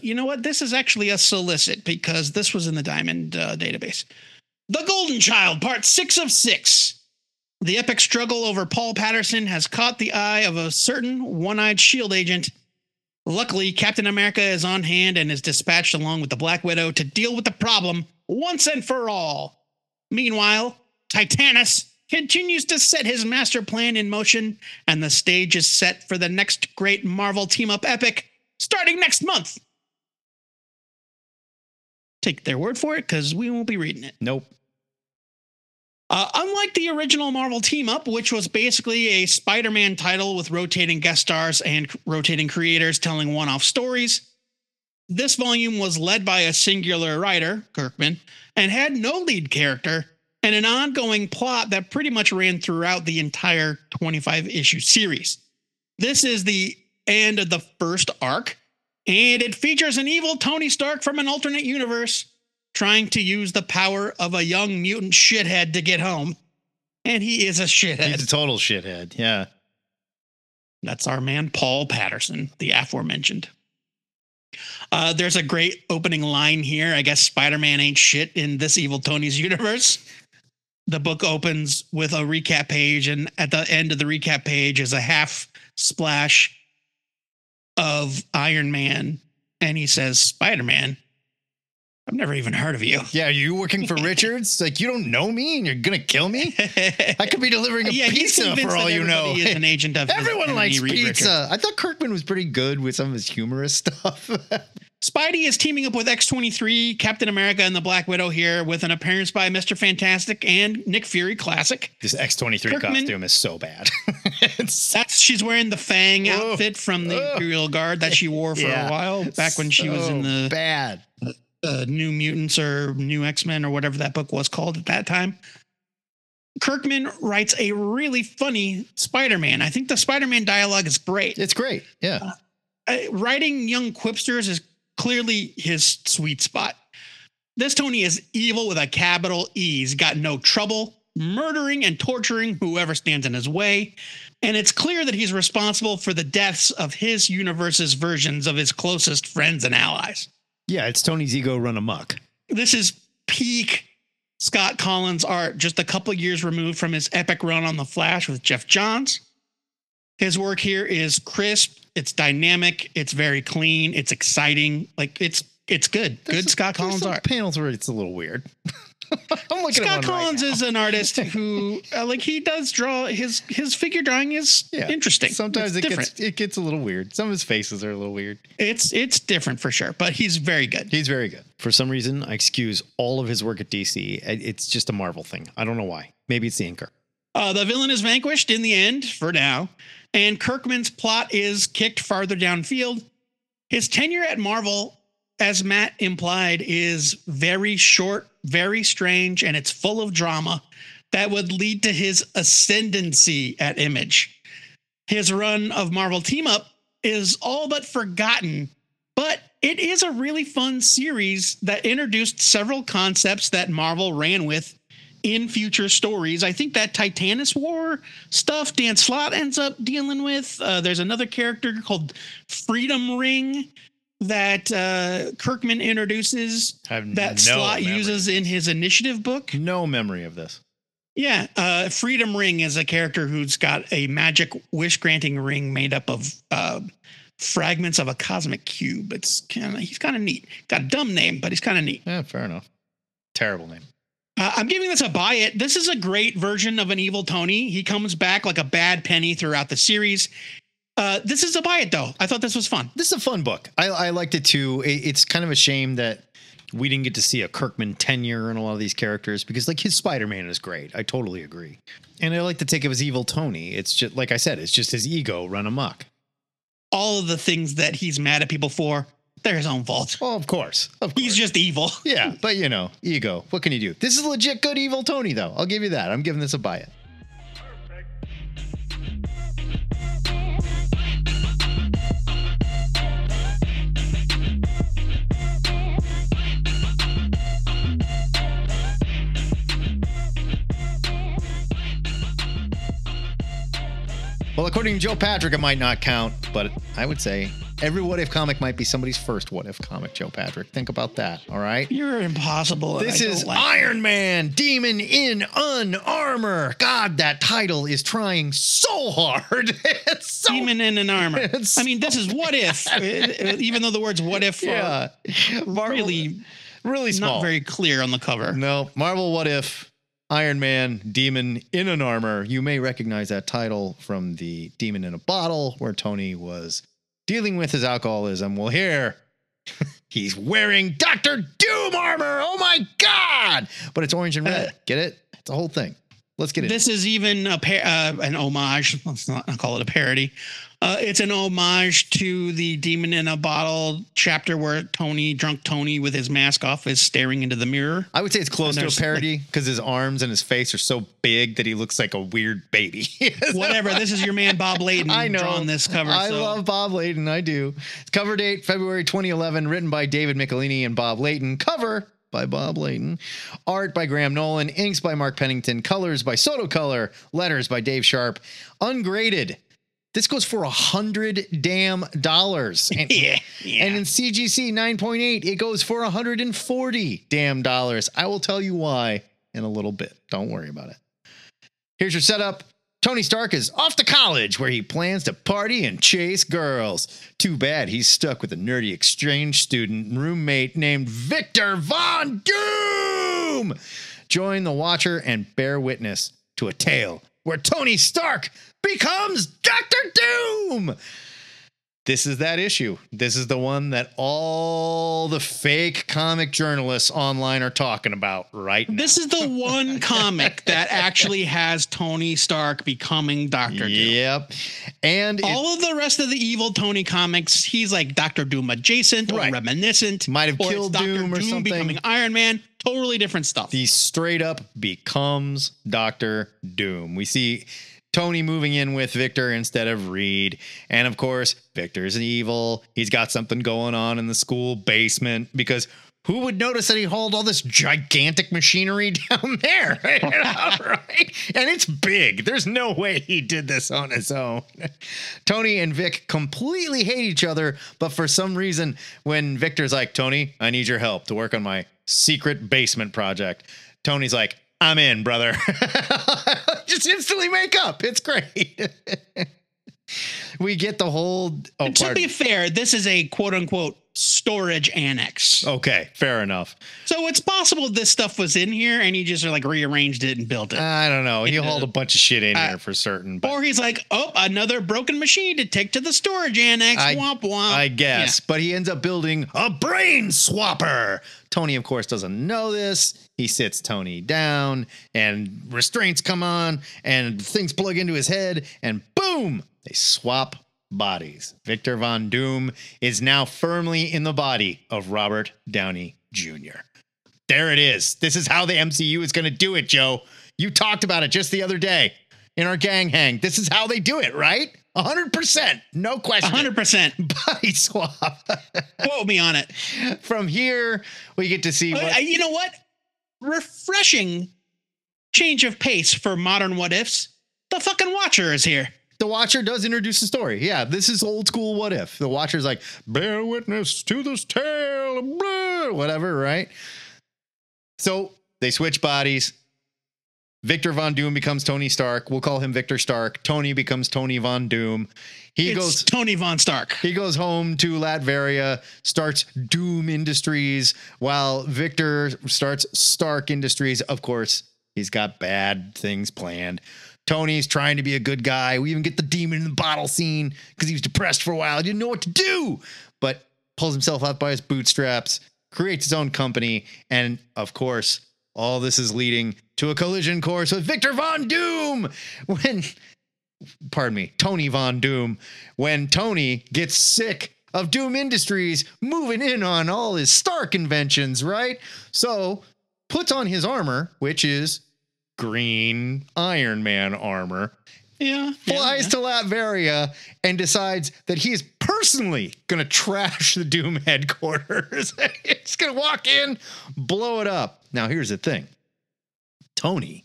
You know what? This is actually a solicit because this was in the Diamond database. The Golden Child, part 6 of 6. The epic struggle over Paul Patterson has caught the eye of a certain one-eyed S.H.I.E.L.D. agent. Luckily, Captain America is on hand and is dispatched along with the Black Widow to deal with the problem once and for all. Meanwhile, Titanus continues to set his master plan in motion, and the stage is set for the next great Marvel team-up epic starting next month. Take their word for it, because we won't be reading it. Nope. Unlike the original Marvel team-up, which was basically a Spider-Man title with rotating guest stars and rotating creators telling one-off stories, this volume was led by a singular writer, Kirkman, and had no lead character and an ongoing plot that pretty much ran throughout the entire 25-issue series. This is the end of the first arc, and it features an evil Tony Stark from an alternate universe trying to use the power of a young mutant shithead to get home. And he is a shithead. He's a total shithead, yeah. That's our man, Paul Patterson, the aforementioned. There's a great opening line here. I guess Spider-Man ain't shit in this evil Tony's universe. The book opens with a recap page, and at the end of the recap page is a half splash of Iron Man. And he says, Spider-Man? I've never even heard of you. Yeah, are you working for Richards? Like, you don't know me and you're going to kill me? I could be delivering a pizza for all you know. He is an agent of Everyone likes pizza. Richards. I thought Kirkman was pretty good with some of his humorous stuff. Spidey is teaming up with X-23, Captain America, and the Black Widow here with an appearance by Mr. Fantastic and Nick Fury Classic. This X-23 costume is so bad. She's wearing the Fang outfit from the Imperial Guard that she wore for a while back when she was in the bad. New Mutants or New X-Men or whatever that book was called at that time. Kirkman writes a really funny Spider-Man. I think the Spider-Man dialogue is great. It's great. Yeah. Writing young quipsters is clearly his sweet spot. This Tony is evil with a capital E. He's got no trouble murdering and torturing whoever stands in his way. And it's clear that he's responsible for the deaths of his universe's versions of his closest friends and allies. Yeah, it's Tony's ego run amok. This is peak Scott Collins art, just a couple of years removed from his epic run on The Flash with Jeff Johns. His work here is crisp, it's dynamic, it's very clean, it's exciting. Like, it's good. Good Scott Collins art. Panels where it's a little weird. I'm looking Scott at Collins right is an artist who, he does draw his figure drawing is interesting. Sometimes it gets a little weird. Some of his faces are a little weird. It's different for sure, but he's very good. He's very good. For some reason, I excuse all of his work at DC. It's just a Marvel thing. I don't know why. Maybe it's the inker. The villain is vanquished in the end, for now, and Kirkman's plot is kicked farther downfield. His tenure at Marvel, as Matt implied, is very short, very strange, and it's full of drama that would lead to his ascendancy at Image. His run of Marvel Team Up is all but forgotten, but it is a really fun series that introduced several concepts that Marvel ran with in future stories. I think that Titanus War stuff Dan Slott ends up dealing with. There's another character called Freedom Ring that Kirkman introduces that Slott uses in his initiative book. No memory of this. Yeah. Freedom Ring is a character who's got a magic wish granting ring made up of fragments of a cosmic cube. He's kind of neat. Got a dumb name, but he's kind of neat. Yeah, fair enough. Terrible name. I'm giving this a buy it. This is a great version of an evil Tony. He comes back like a bad penny throughout the series. This is a buy it, though. I thought this was fun. This is a fun book. I liked it, too. It's kind of a shame that we didn't get to see a Kirkman tenure in a lot of these characters because, his Spider-Man is great. I totally agree. And I like the take of his evil Tony. It's just, like I said, it's just his ego run amok. All of the things that he's mad at people for, they're his own fault. Well, of course. He's just evil. Yeah, but, ego. What can you do? This is legit good evil Tony, though. I'll give you that. I'm giving this a buy it. Well, according to Joe Patrick, it might not count, but I would say Every What If comic might be somebody's first What If comic, Joe Patrick. Think about that, all right? You're impossible. This is Iron Man, Demon in Unarmor. God, that title is trying so hard. It's so Demon in an armor. I mean, this is What If, even though the words What If are really small. Not very clear on the cover. No, Marvel What If, Iron Man, Demon in an Armor. You may recognize that title from the Demon in a Bottle, where Tony was dealing with his alcoholism. Well, here, he's wearing Dr. Doom armor. Oh, my God. But it's orange and red. Get it? It's a whole thing. Let's get it. This is even an homage. Let's not call it a parody. It's an homage to the Demon in a Bottle chapter where drunk Tony with his mask off is staring into the mirror. I would say it's close to a parody because his arms and his face are so big that he looks like a weird baby. Whatever. This is your man, Bob Layton, drawing this cover. I love Bob Layton. I do. Cover date, February 2011, written by David Michelini and Bob Layton. Cover by Bob Layton. Art by Graham Nolan. Inks by Mark Pennington. Colors by Soto Color. Letters by Dave Sharp. Ungraded. This goes for $100 damn. And, and in CGC 9.8, it goes for $140 damn. I will tell you why in a little bit. Don't worry about it. Here's your setup. Tony Stark is off to college where he plans to party and chase girls. Too bad he's stuck with a nerdy exchange student roommate named Victor Von Doom. Join the Watcher and bear witness to a tale where Tony Stark becomes Dr. Doom. This is that issue. This is the one that all the fake comic journalists online are talking about right now. This is the one comic that actually has Tony Stark becoming Dr. Doom. Yep. And all of the rest of the evil Tony comics, he's like Dr. Doom adjacent or reminiscent. Might have killed Doom or something. Becoming Iron Man. Totally different stuff. He straight up becomes Dr. Doom. We see Tony moving in with Victor instead of Reed. And of course, Victor's evil. He's got something going on in the school basement because who would notice that he hauled all this gigantic machinery down there? Right? And it's big. There's no way he did this on his own. Tony and Vic completely hate each other. But for some reason, when Victor's like, Tony, I need your help to work on my secret basement project, Tony's like, I'm in, brother. Just instantly make up. It's great. We get the whole. Oh, to be fair, this is a quote unquote storage annex. Okay, fair enough. So it's possible this stuff was in here and he just like rearranged it and built it. I don't know. He hauled a bunch of shit in here for certain. Or he's like, oh, another broken machine to take to the storage annex. Womp womp. I guess. Yeah. But he ends up building a brain swapper. Tony, of course, doesn't know this. He sits Tony down and restraints come on and things plug into his head and boom, they swap bodies. Victor Von Doom is now firmly in the body of Robert Downey Jr. There it is. This is how the MCU is going to do it, Joe. You talked about it just the other day in our gang hang. This is how they do it, right? 100%. No question. 100%. Body swap. Quote me on it. From here, we get to see what... You know what? Refreshing change of pace for modern what ifs. The fucking Watcher is here. The Watcher does introduce the story. Yeah, this is old school what if. The Watcher's like, bear witness to this tale, blah, whatever, right? So they switch bodies. Victor Von Doom becomes Tony Stark. We'll call him Victor Stark. Tony becomes Tony Von Doom. It's Tony Von Stark. He goes home to Latveria, starts Doom Industries, while Victor starts Stark Industries. Of course, he's got bad things planned. Tony's trying to be a good guy. We even get the demon in the bottle scene because he was depressed for a while. He didn't know what to do, but pulls himself out by his bootstraps, creates his own company, and of course, all this is leading to a collision course with Victor Von Doom Tony Von Doom, when Tony gets sick of Doom Industries moving in on all his Stark inventions, right? So puts on his armor, which is green Iron Man armor. Flies to Latveria and decides that he is personally going to trash the Doom headquarters. He's going to walk in, blow it up. Now, here's the thing. Tony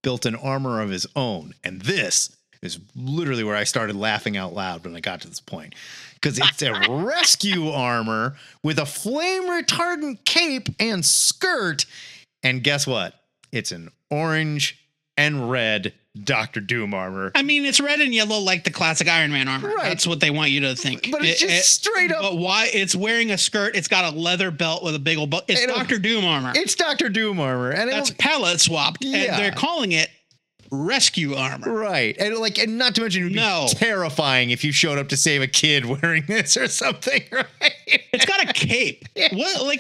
built an armor of his own, and this is literally where I started laughing out loud when I got to this point. Because it's a rescue armor with a flame retardant cape and skirt. And guess what? It's an orange and red Dr. Doom armor. I mean, it's red and yellow like the classic Iron Man armor. Right. That's what they want you to think. But it's just straight up. But why? It's wearing a skirt. It's got a leather belt with a big old belt. It's Dr. Doom armor. It's Dr. Doom armor. And that's palette swapped. Yeah. And they're calling it rescue armor. Right. And not to mention, it would be terrifying if you showed up to save a kid wearing this or something, right? It's got a cape. What?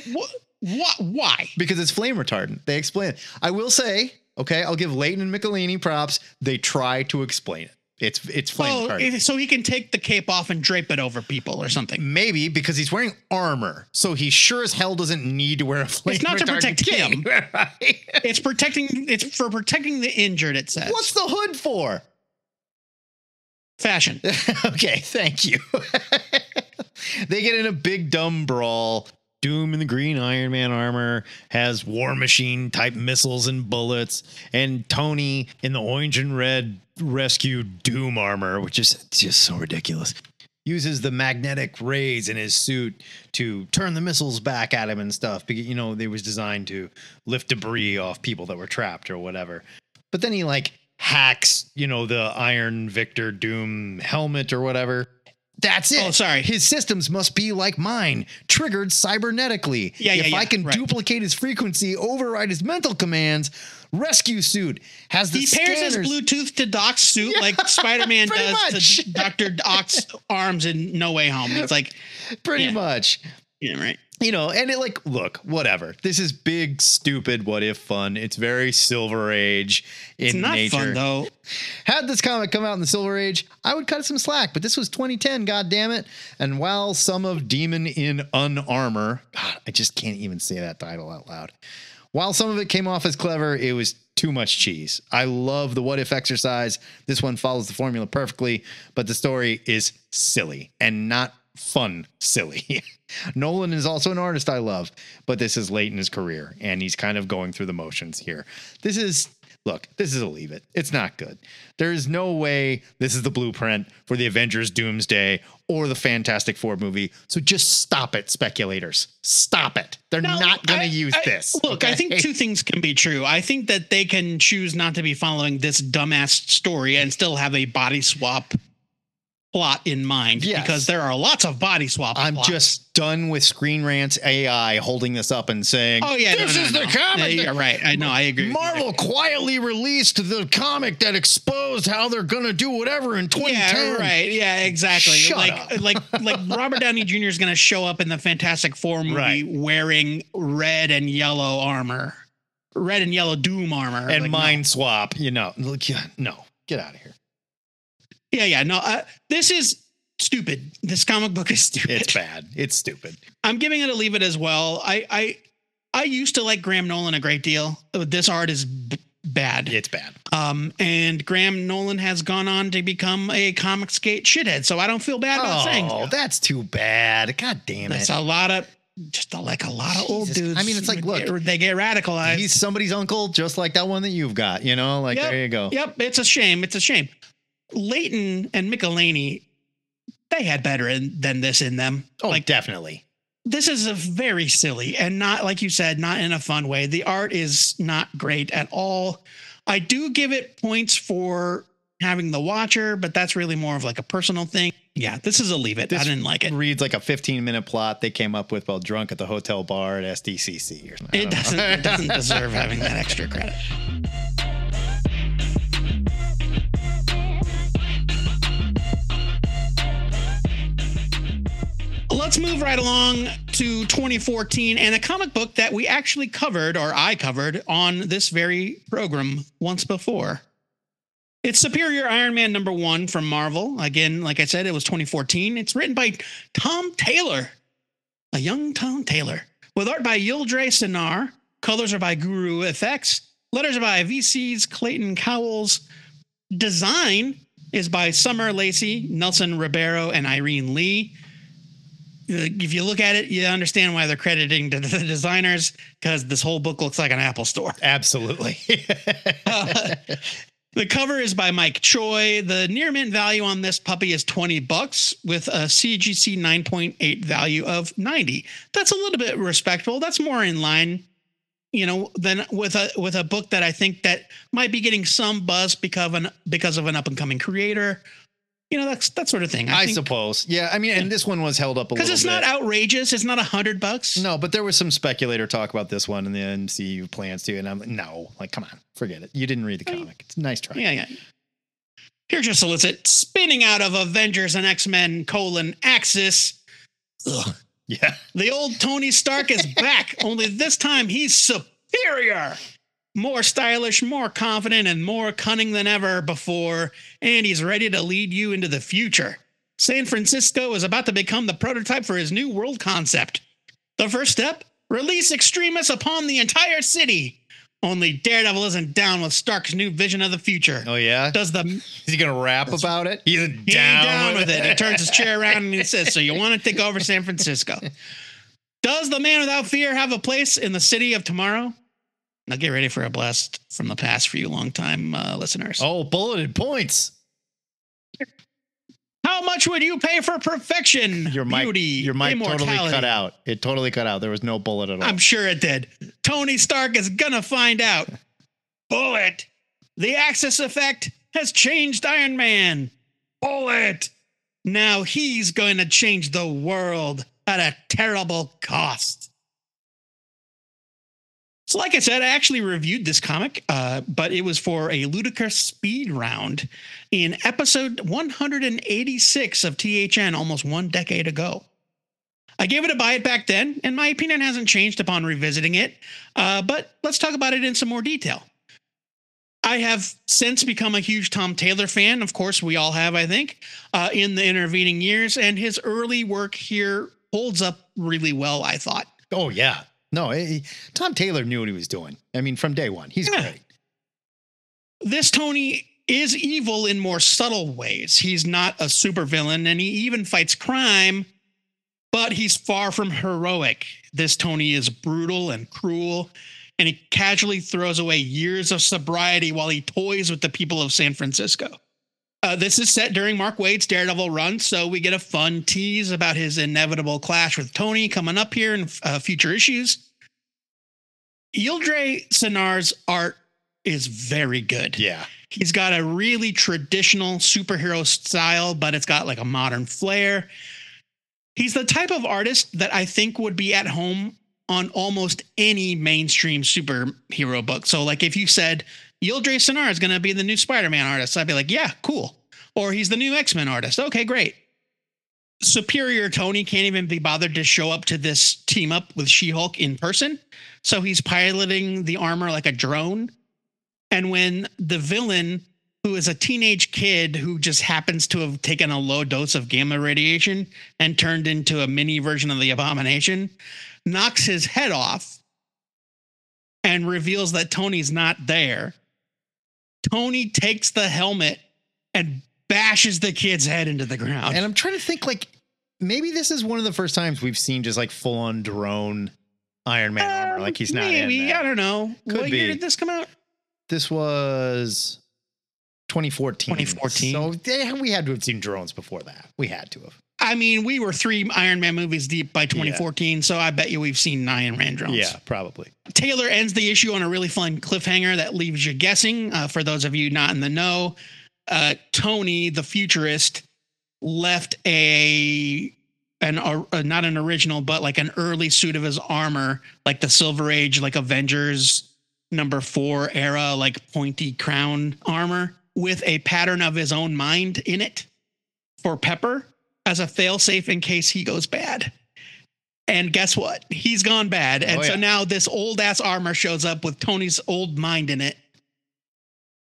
Why? Because it's flame retardant. They explain it. I will say, okay, I'll give Leighton and Michelini props. They try to explain it. It's flame retardant. So he can take the cape off and drape it over people or something. Maybe because he's wearing armor. So he sure as hell doesn't need to wear a flame retardant. It's not to protect him. Right? It's for protecting the injured, it says. What's the hood for? Fashion. Okay, thank you. They get in a big dumb brawl. Doom in the green Iron Man armor has War Machine type missiles and bullets, and Tony in the orange and red rescue Doom armor, which is just so ridiculous. Uses the magnetic rays in his suit to turn the missiles back at him and stuff, because, you know, they was designed to lift debris off people that were trapped or whatever. But then he hacks, the Iron Victor Doom helmet or whatever. That's it. Oh, sorry. His systems must be like mine, triggered cybernetically. If I can duplicate his frequency, override his mental commands, rescue suit has the pairs his Bluetooth to Doc's suit like Spider-Man does to Dr. Doc's arms in No Way Home. It's like pretty much. Yeah, right. And it look, whatever. This is big, stupid, what if fun. It's very Silver Age in nature. It's not fun, though. Had this comic come out in the Silver Age, I would cut it some slack, but this was 2010, goddammit. And while some of Demon in Unarmor, God, I just can't even say that title out loud. While some of it came off as clever, it was too much cheese. I love the what if exercise. This one follows the formula perfectly, but the story is silly and not fun silly. Nolan is also an artist I love, but this is late in his career and he's kind of going through the motions here. This is a leave it. It's not good. There is no way this is the blueprint for the Avengers Doomsday or the Fantastic Four movie. So just stop it, speculators. Stop it. They're not going to use this. Look, okay? I think two things can be true. I think that they can choose not to be following this dumbass story and still have a body swap plot in mind, because there are lots of body swap plots. I'm just done with Screen Rant's AI holding this up and saying, this is the comic. Yeah, right. I know. I agree. Marvel quietly released the comic that exposed how they're going to do whatever in 2010. Yeah, right. Yeah, exactly. Shut up. like Robert Downey Jr. is going to show up in the Fantastic Four movie wearing red and yellow armor, red and yellow Doom armor. And mind swap, no, get out of here. Yeah. No, this is stupid. This comic book is stupid. It's bad. It's stupid. I'm giving it a leave it as well. I used to like Graham Nolan a great deal. This art is bad. It's bad. And Graham Nolan has gone on to become a Comicsgate shithead, so I don't feel bad about saying so. Oh, that's too bad. God damn it. That's a lot of old dudes. I mean, it's like, look, they get radicalized. He's somebody's uncle, just like that one that you've got, there you go. Yep. It's a shame. Leighton and Michelini, they had better than this in them. Oh, definitely. This is a very silly and not, like you said, not in a fun way. The art is not great at all. I do give it points for having the Watcher, but that's really more of like a personal thing. Yeah, this is a leave it. I didn't like it. Reads like a 15-minute plot they came up with while drunk at the hotel bar at SDCC or something. It doesn't deserve having that extra credit. Let's move right along to 2014 and a comic book that we actually covered, or I covered, on this very program once before. It's Superior Iron Man #1 from Marvel. Again, like I said, it was 2014. It's written by Tom Taylor, a young Tom Taylor, with art by Yildiray Cinar. Colors are by Guru Effects. Letters are by VC's Clayton Cowles. Design is by Summer Lacey, Nelson Ribeiro, and Irene Lee. If you look at it, you understand why they're crediting to the designers, because this whole book looks like an Apple store. Absolutely. The cover is by Mike Choi. The near mint value on this puppy is $20 with a CGC 9.8 value of 90. That's a little bit respectable. That's more in line, than with a book that I think that might be getting some buzz because of an up and coming creator. That's that sort of thing. I suppose. Yeah. I mean, and this one was held up a little bit. Because it's not outrageous. It's not $100. No, but there was some speculator talk about this one and the MCU plans to. And I'm like, no, come on, forget it. You didn't read the comic. It's a nice try. Yeah. Here's your solicit. Spinning out of Avengers and X-Men : Axis. Ugh. Yeah. The old Tony Stark is back. Only this time he's superior. More stylish, more confident, and more cunning than ever before, and he's ready to lead you into the future. San Francisco is about to become the prototype for his new world concept. The first step? Release extremists upon the entire city. Only Daredevil isn't down with Stark's new vision of the future. Oh, yeah? Is he going to rap about it? He's down with it. He turns his chair around and he says, so you want to take over San Francisco? Does the man without fear have a place in the city of tomorrow? Now get ready for a blast from the past for you longtime listeners. Oh, bulleted points. How much would you pay for perfection, your mic immortality? Totally cut out. It totally cut out. There was no bullet at all. I'm sure it did. Tony Stark is gonna find out. Bullet. The Axis effect has changed Iron Man. Bullet. Now he's going to change the world at a terrible cost. So like I said, I actually reviewed this comic, but it was for a ludicrous speed round in episode 186 of THN almost 1 decade ago. I gave it a buy it back then, and my opinion hasn't changed upon revisiting it, but let's talk about it in some more detail. I have since become a huge Tom Taylor fan. Of course, we all have, I think, in the intervening years, and his early work here holds up really well, I thought. Oh, yeah. No, Tom Taylor knew what he was doing. I mean, from day one, he's great. This Tony is evil in more subtle ways. He's not a supervillain, and he even fights crime, but he's far from heroic. This Tony is brutal and cruel, and he casually throws away years of sobriety while he toys with the people of San Francisco. This is set during Mark Waid's Daredevil run, so we get a fun tease about his inevitable clash with Tony coming up here in future issues. Yildiray Sinar's art is very good. Yeah. He's got a really traditional superhero style, but it's got like a modern flair. He's the type of artist that I think would be at home on almost any mainstream superhero book. So like if you said Yildiray Cinar is going to be the new Spider-Man artist, I'd be like, yeah, cool. Or he's the new X-Men artist. Okay, great. Superior Tony can't even be bothered to show up to this team up with She-Hulk in person. So he's piloting the armor like a drone. And when the villain, who is a teenage kid who just happens to have taken a low dose of gamma radiation and turned into a mini version of the Abomination, knocks his head off and reveals that Tony's not there, Tony takes the helmet and bashes the kid's head into the ground. And I'm trying to think, like, maybe this is one of the first times we've seen just like full on drone Iron Man armor. Like he's not maybe, in there. I don't know. What year did this come out? This was 2014. 2014. So we had to have seen drones before that. We had to have. I mean, we were 3 Iron Man movies deep by 2014, so I bet you we've seen 9 Iron Man drones. Yeah, probably. Taylor ends the issue on a really fun cliffhanger that leaves you guessing. For those of you not in the know, Tony, the futurist, left not an original, but like an early suit of his armor, like the Silver Age, like Avengers #4 era, like pointy crown armor with a pattern of his own mind in it for Pepper as a failsafe in case he goes bad. And guess what? He's gone bad. And so now this old ass armor shows up with Tony's old mind in it.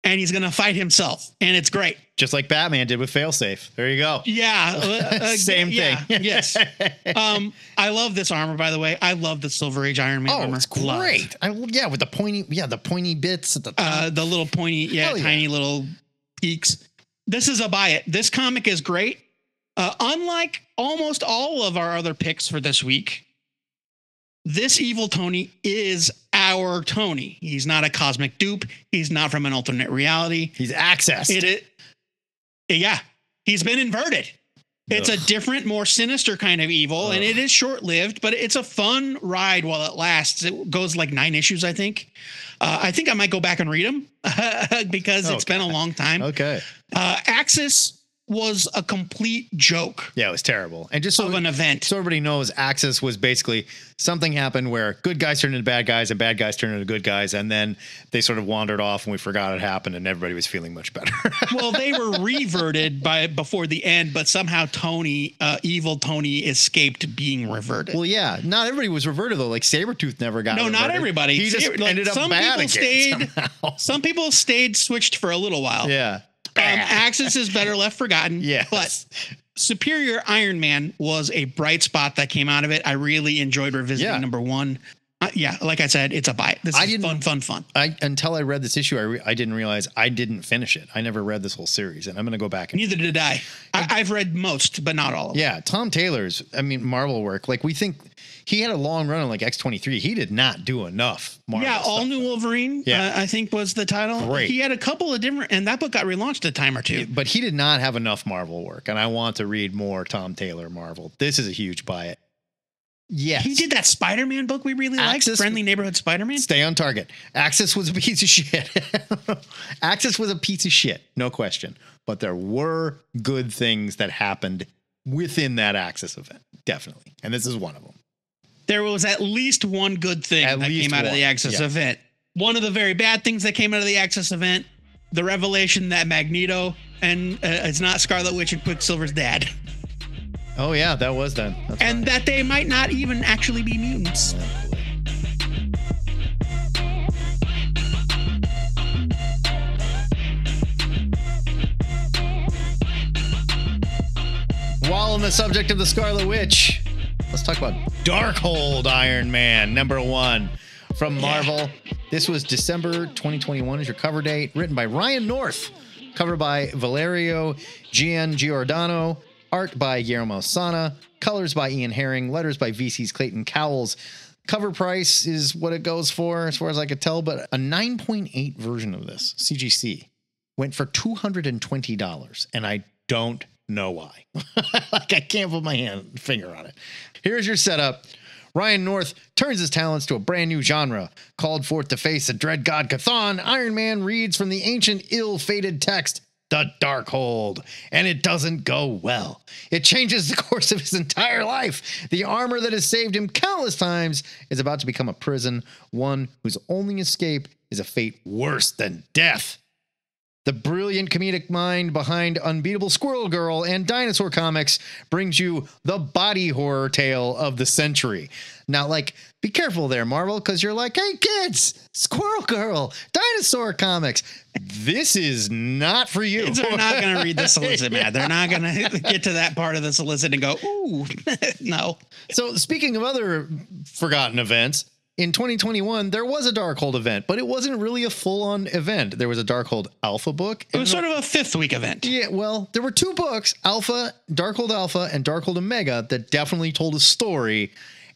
And he's going to fight himself. And it's great. Just like Batman did with failsafe. There you go. Yeah. Same thing. Yes. I love this armor, by the way. I love the Silver Age Iron Man armor. It's great. With the pointy bits at the top. The little pointy, tiny little peaks. This is a buy it. This comic is great. Unlike almost all of our other picks for this week, this evil Tony is our Tony. He's not a cosmic dupe. He's not from an alternate reality. He's accessed. Yeah, he's been inverted. It's Ugh. a different, more sinister kind of evil, and it is short-lived, but it's a fun ride while it lasts. It goes like 9 issues, I think. I think I might go back and read them because it's been a long time. Okay. Axis was a complete joke. Yeah, it was terrible. And just so of an event. So everybody knows, Axis was basically something happened where good guys turned into bad guys and bad guys turned into good guys, and then they sort of wandered off and we forgot it happened and everybody was feeling much better. Well, they were reverted before the end, but somehow Tony, evil Tony, escaped being reverted. Well, yeah, not everybody was reverted though. Like Sabretooth never got reverted. Not everybody. He just ended up some bad people again somehow. Some people stayed switched for a little while. Yeah. Axis is better left forgotten. Yes. But Superior Iron Man was a bright spot that came out of it. I really enjoyed revisiting number 1. Like I said, it's a buy. This is fun. Until I read this issue, I didn't realize I didn't finish it. I never read this whole series, and I'm going to go back. Neither did I. I've read most, but not all of them. Yeah, Tom Taylor's, Marvel work. Like, we think he had a long run on like X-23. He did not do enough Marvel stuff. All New Wolverine, I think was the title. Great. He had a couple of different, and that book got relaunched a time or two. But he did not have enough Marvel work, and I want to read more Tom Taylor Marvel. This is a huge buy it. Yes. He did that Spider-Man book we really liked, Friendly Neighborhood Spider-Man. Stay on target. Axis was a piece of shit. Axis was a piece of shit, no question. But there were good things that happened within that Axis event, definitely. And this is one of them. There was at least one good thing that came out of the Axis event. One of the very bad things that came out of the Axis event, the revelation that Magneto and it's not Scarlet Witch and Quicksilver's dad. Oh, yeah, that was done. And that they might not even actually be mutants. While on the subject of the Scarlet Witch, let's talk about Darkhold Iron Man, number 1 from Marvel. This was December 2021 is your cover date. Written by Ryan North. Cover by Valerio Giordano. Art by Guillermo Sana. Colors by Ian Herring. Letters by VC's Clayton Cowles. Cover price is what it goes for, as far as I could tell, but a 9.8 version of this, CGC, went for $220, and I don't know why. Like, I can't put my finger on it. Here's your setup. Ryan North turns his talents to a brand new genre. Called forth to face the dread god Chthon, Iron Man reads from the ancient, ill-fated text, the Darkhold, and it doesn't go well. It changes the course of his entire life. The armor that has saved him countless times is about to become a prison, one whose only escape is a fate worse than death. The brilliant comedic mind behind Unbeatable Squirrel Girl and Dinosaur Comics brings you the body horror tale of the century. Now, like, be careful there, Marvel, because you're like, hey, kids, Squirrel Girl, Dinosaur Comics. This is not for you. Kids are not going to read the solicit, man. They're not going to get to that part of the solicit and go, ooh, no. So, speaking of other forgotten events, in 2021, there was a Darkhold event, but it wasn't really a full-on event. There was a Darkhold Alpha book. It was sort of a 5th week event. Yeah, well, there were 2 books, Darkhold Alpha and Darkhold Omega, that definitely told a story.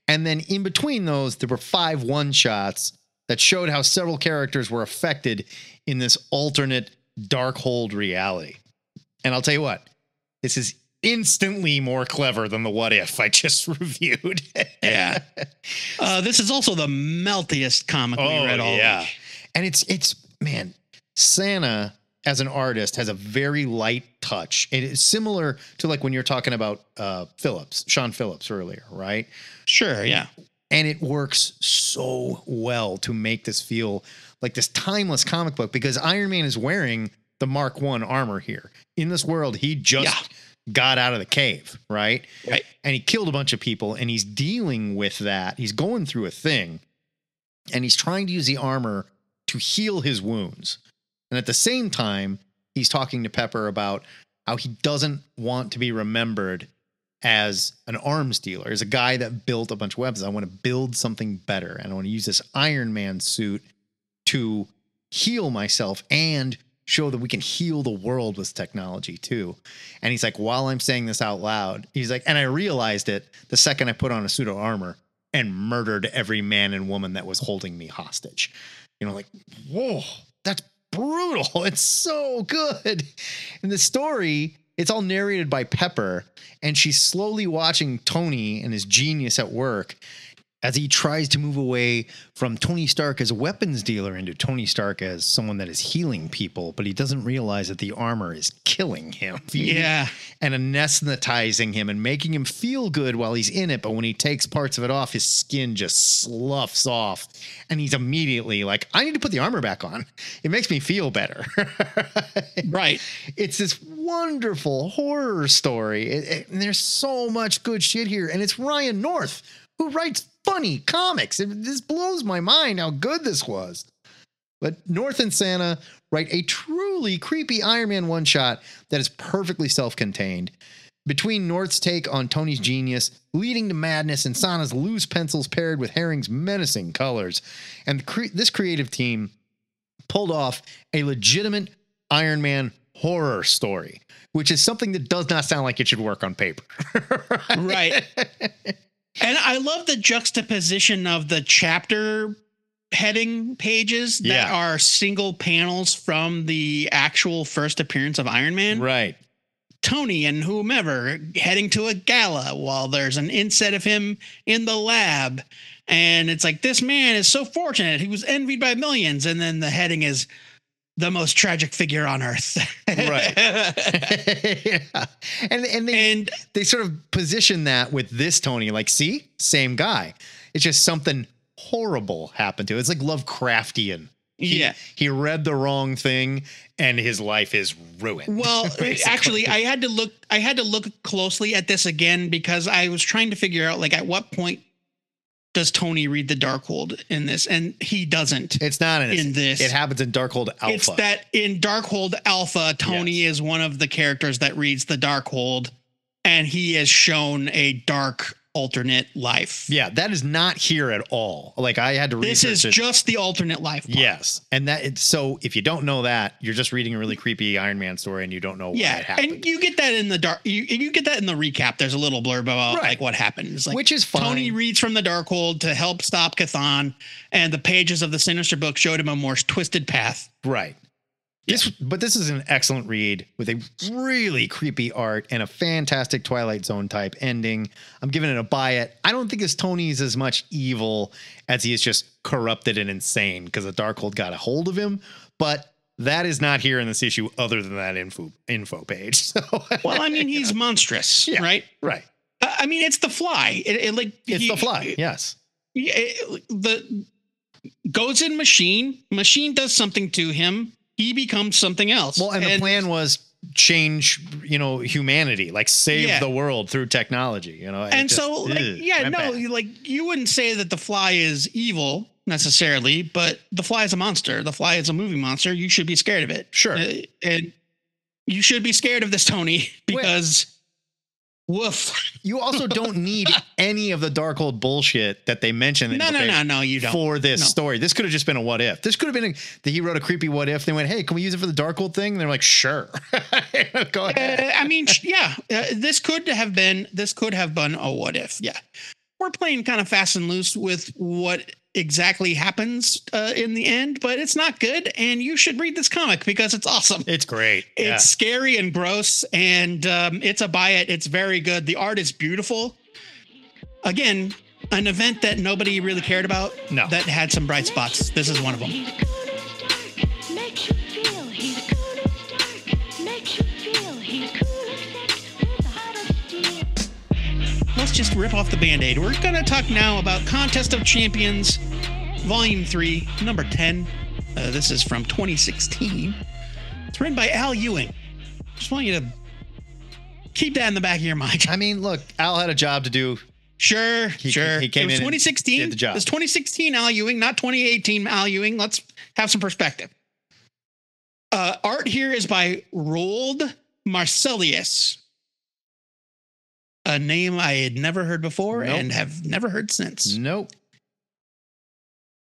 And then in between those, there were 5 one-shots that showed how several characters were affected in this alternate Darkhold reality. And I'll tell you what, this is instantly more clever than the What If I just reviewed. Yeah. This is also the meltiest comic we read all week. And it's man, Santa as an artist has a very light touch. It is similar to like when you're talking about Sean Phillips earlier, right? Sure, yeah. And it works so well to make this feel like this timeless comic book because Iron Man is wearing the Mark I armor here. In this world, he just got out of the cave, right? Right. And he killed a bunch of people and he's dealing with that. He's going through a thing and he's trying to use the armor to heal his wounds. And at the same time, he's talking to Pepper about how he doesn't want to be remembered as an arms dealer, as a guy that built a bunch of weapons. I want to build something better. And I want to use this Iron Man suit to heal myself and show that we can heal the world with technology too. And he's like, while I'm saying this out loud, he's like, and I realized it the second I put on a suit of armor, and murdered every man and woman that was holding me hostage. You know, like, whoa, that's brutal. It's so good. And the story, it's all narrated by Pepper, and she's slowly watching Tony and his genius at work as he tries to move away from Tony Stark as a weapons dealer into Tony Stark as someone that is healing people, but he doesn't realize that the armor is killing him. Yeah. And anesthetizing him and making him feel good while he's in it. But when he takes parts of it off, his skin just sloughs off. And he's immediately like, I need to put the armor back on. It makes me feel better. Right. It's this wonderful horror story. And there's so much good shit here. And it's Ryan North who writes funny comics. This blows my mind how good this was. But North and Santa write a truly creepy Iron Man one-shot that is perfectly self-contained. Between North's take on Tony's genius, leading to madness, and Santa's loose pencils paired with Herring's menacing colors, and this creative team pulled off a legitimate Iron Man horror story, which is something that does not sound like it should work on paper. Right. And I love the juxtaposition of the chapter heading pages that are single panels from the actual first appearance of Iron Man. Right. Tony and whomever heading to a gala while there's an inset of him in the lab. And it's like, this man is so fortunate. He was envied by millions. And then the heading is the most tragic figure on earth. Right. Yeah. And they sort of position that with this Tony, like, see, same guy. It's just something horrible happened to it. It's like Lovecraftian. He read the wrong thing and his life is ruined. Well, actually, I had to look closely at this again because I was trying to figure out, like, at what point does Tony read the Darkhold in this? And he doesn't. It's not in this. It happens in Darkhold Alpha. It's that in Darkhold Alpha, Tony is one of the characters that reads the Darkhold, and he is shown a dark alternate life. Yeah, that is not here at all. Like, I had to research this is just the alternate life part. Yes. And so if you don't know that, you're just reading a really creepy Iron Man story and you don't know why it happened. And you get that in the dark. You get that in the recap. There's a little blurb about like what happens. Like, which is fine. Tony reads from the Darkhold to help stop Chthon, and the pages of the Sinister Book showed him a more twisted path. Right. But this is an excellent read with a really creepy art and a fantastic Twilight Zone type ending. I'm giving it a buy it. I don't think this Tony's as much evil as he is just corrupted and insane because the Darkhold got a hold of him. But that is not here in this issue other than that info page. So. Well, I mean, he's monstrous, right? Right. I mean, it's the Fly. It's the Fly. Yes. The goes in Machine. Machine does something to him. He becomes something else. Well, and the plan was change, humanity, like save the world through technology, And so, you wouldn't say that the Fly is evil necessarily, but the Fly is a monster. The Fly is a movie monster. You should be scared of it. Sure. And you should be scared of this, Tony, because woof. You also don't need any of the Darkhold bullshit that they mentioned. No, you don't. For this story. This could have just been a what if. This could have been that he wrote a creepy what if. They went, hey, can we use it for the Darkhold thing? And they're like, sure. Go ahead. This could have been a what if. Yeah. We're playing kind of fast and loose with what exactly happens in the end, but it's not good. And you should read this comic because it's awesome. It's great. It's scary and gross, and it's a buy it. It's very good. The art is beautiful. Again, an event that nobody really cared about. No. That had some bright spots. This is one of them. Let's just rip off the Band-Aid. We're going to talk now about Contest of Champions, Volume 3, number 10. This is from 2016. It's written by Al Ewing. Just want you to keep that in the back of your mind. I mean, look, Al had a job to do. Sure. He came in 2016. Did the job. It was 2016 Al Ewing, not 2018 Al Ewing. Let's have some perspective. Art here is by Roald Marsilius. A name I had never heard before and have never heard since. Nope.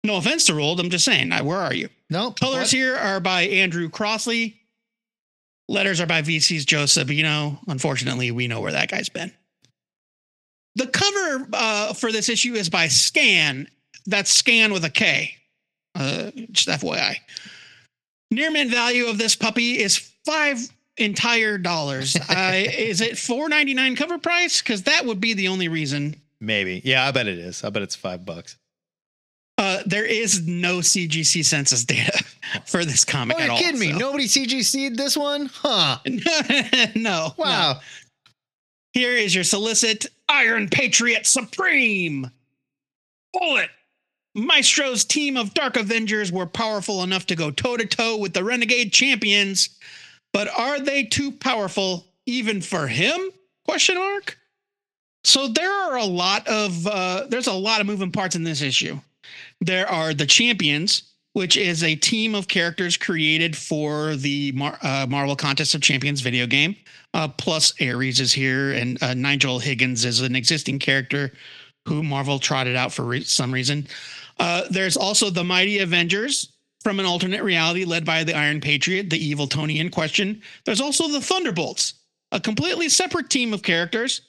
No offense to Roald. I'm just saying. Where are you? Nope. Colors here are by Andrew Crossley. Letters are by VC's Joe Sabino. Unfortunately, we know where that guy's been. The cover for this issue is by Scan. That's Scan with a K. Just FYI. Near mint value of this puppy is $5 entire. Is it $4.99 cover price? Because that would be the only reason. Maybe. Yeah, I bet it is. I bet it's $5. There is no CGC census data for this comic at all. Are you kidding me? So. Nobody CGC'd this one? Huh. No. Wow. No. Here is your solicit Iron Patriot Supreme. Bullet. Maestro's team of Dark Avengers were powerful enough to go toe-to-toe with the Renegade champions, but are they too powerful even for him? Question mark. So there are there's a lot of moving parts in this issue. There are the champions, which is a team of characters created for the Marvel Contest of Champions video game. Plus Ares is here, and Nigel Higgins is an existing character who Marvel trotted out for some reason. There's also the Mighty Avengers from an alternate reality led by the Iron Patriot, the evil Tony in question. There's also the Thunderbolts, a completely separate team of characters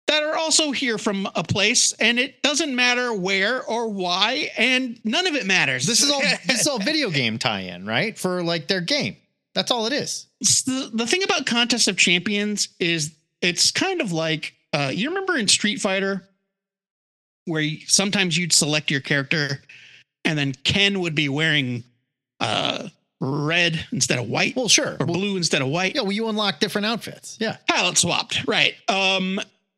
that are also here from a place, and it doesn't matter where or why, and none of it matters. This is all video game tie-in, right? For like their game. That's all it is. The thing about Contest of Champions is it's kind of like, you remember in Street Fighter where sometimes you'd select your character and then Ken would be wearing red instead of white. Well, sure. Or blue instead of white. Yeah, well, you unlock different outfits. Yeah. Palette swapped. Right.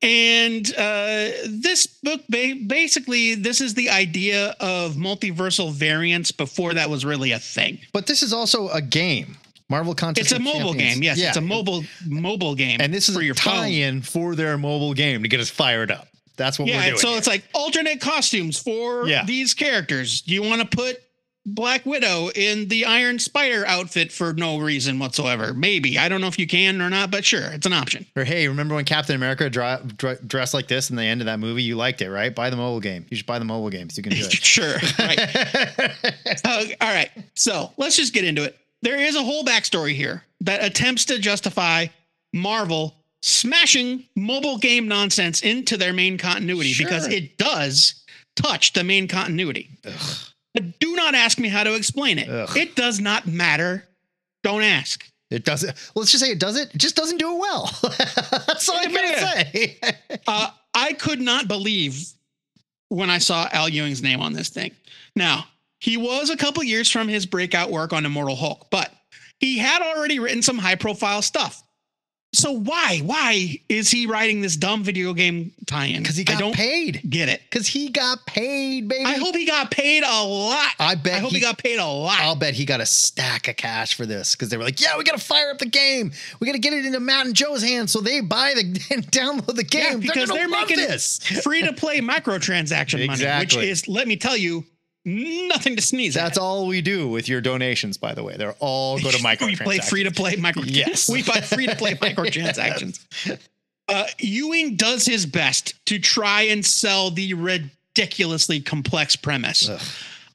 And this book, basically, this is the idea of multiversal variants before that was really a thing. But this is also a game. Marvel Contest. It's a mobile game. Yes, yeah. It's a mobile game. And this is a tie-in for their mobile game to get us fired up. That's what we're doing. So it's like alternate costumes for these characters. Do you want to put Black Widow in the Iron Spider outfit for no reason whatsoever? Maybe. I don't know if you can or not, but sure, it's an option. Or hey, remember when Captain America dressed like this in the end of that movie? You liked it, right? Buy the mobile game. You should buy the mobile game so you can do it. Sure. Right. All right. So let's just get into it. There is a whole backstory here that attempts to justify Marvel smashing mobile game nonsense into their main continuity because it does touch the main continuity. Ugh. But do not ask me how to explain it. Ugh. It does not matter. Don't ask. It doesn't. Let's just say it does it. It just doesn't do it well. That's all I'm going to say. I could not believe when I saw Al Ewing's name on this thing. Now, he was a couple years from his breakout work on Immortal Hulk, but he had already written some high-profile stuff. So why is he writing this dumb video game tie-in? Because he got paid. Get it? Because he got paid, baby. I hope he got paid a lot. I hope he got paid a lot. I'll bet he got a stack of cash for this because they were like, yeah, we got to fire up the game. We got to get it into Matt and Joe's hands so they buy and download the game. Yeah, because they're making this free-to-play microtransaction money, which is, let me tell you, nothing to sneeze at. That's all we do with your donations, by the way. They're all go to microtransactions. We play free-to-play microtransactions. Yes. We buy free-to-play microtransactions. Ewing does his best to try and sell the ridiculously complex premise. Ugh.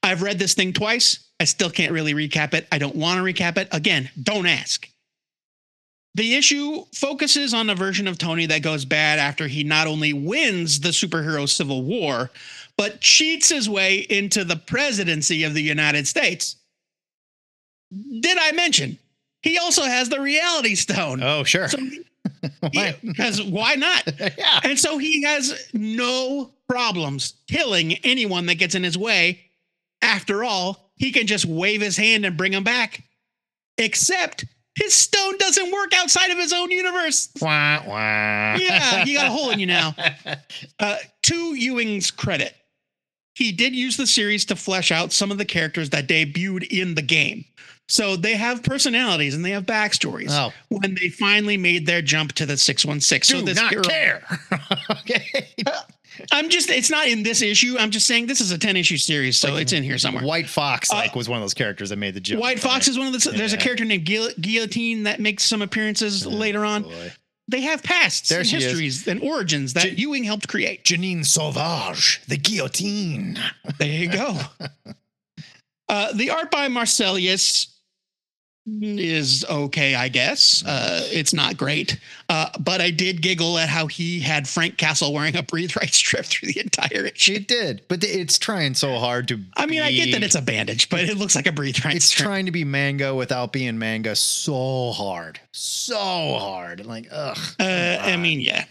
I've read this thing twice. I still can't really recap it. I don't want to recap it. Again, don't ask. The issue focuses on a version of Tony that goes bad after he not only wins the superhero civil war, but cheats his way into the presidency of the United States. Did I mention he also has the reality stone? Oh, sure. So why not? Yeah. And so he has no problems killing anyone that gets in his way. After all, he can just wave his hand and bring them back. Except his stone doesn't work outside of his own universe. Wah, wah. Yeah, you got a hole in you now. To Ewing's credit, he did use the series to flesh out some of the characters that debuted in the game. So they have personalities and they have backstories when they finally made their jump to the 616. Do not care. Okay. It's not in this issue. I'm just saying this is a 10-issue series, so it's in here somewhere. White Fox was one of those characters that made the jump. White Fox is one of the, there's a character named Guillotine that makes some appearances later on. Boy. They have pasts and histories and origins that Ewing helped create. Janine Sauvage, the Guillotine. There you go. The art by Marcellus is okay, I guess. It's not great. But I did giggle at how he had Frank Castle wearing a Breathe Right strip through the entire issue. It did, but it's trying so hard to I mean, I get that it's a bandage, but it looks like a Breathe Right It's strip. trying to be manga without being manga so hard. So hard. Like, ugh. I mean, yeah.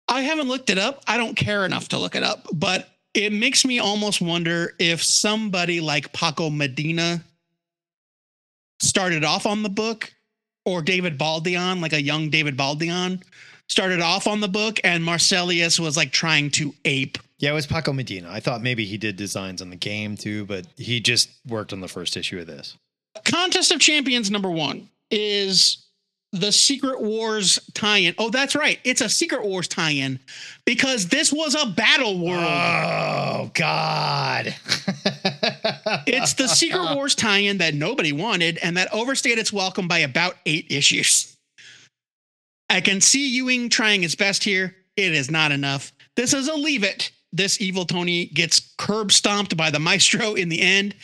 I haven't looked it up. I don't care enough to look it up, but it makes me almost wonder if somebody like Paco Medina started off on the book, or David Baldeon, like a young David Baldeon, started off on the book, and Marcelius was like trying to ape. Yeah, it was Paco Medina. I thought maybe he did designs on the game too, but he just worked on the first issue of this. Contest of Champions #1 is the Secret Wars tie-in. Oh, that's right. It's a Secret Wars tie-in because this was a battle world. Oh, God. It's the Secret Wars tie-in that nobody wanted and that overstayed its welcome by about 8 issues. I can see Ewing trying his best here. It is not enough. This is a leave it. This evil Tony gets curb stomped by the maestro in the end.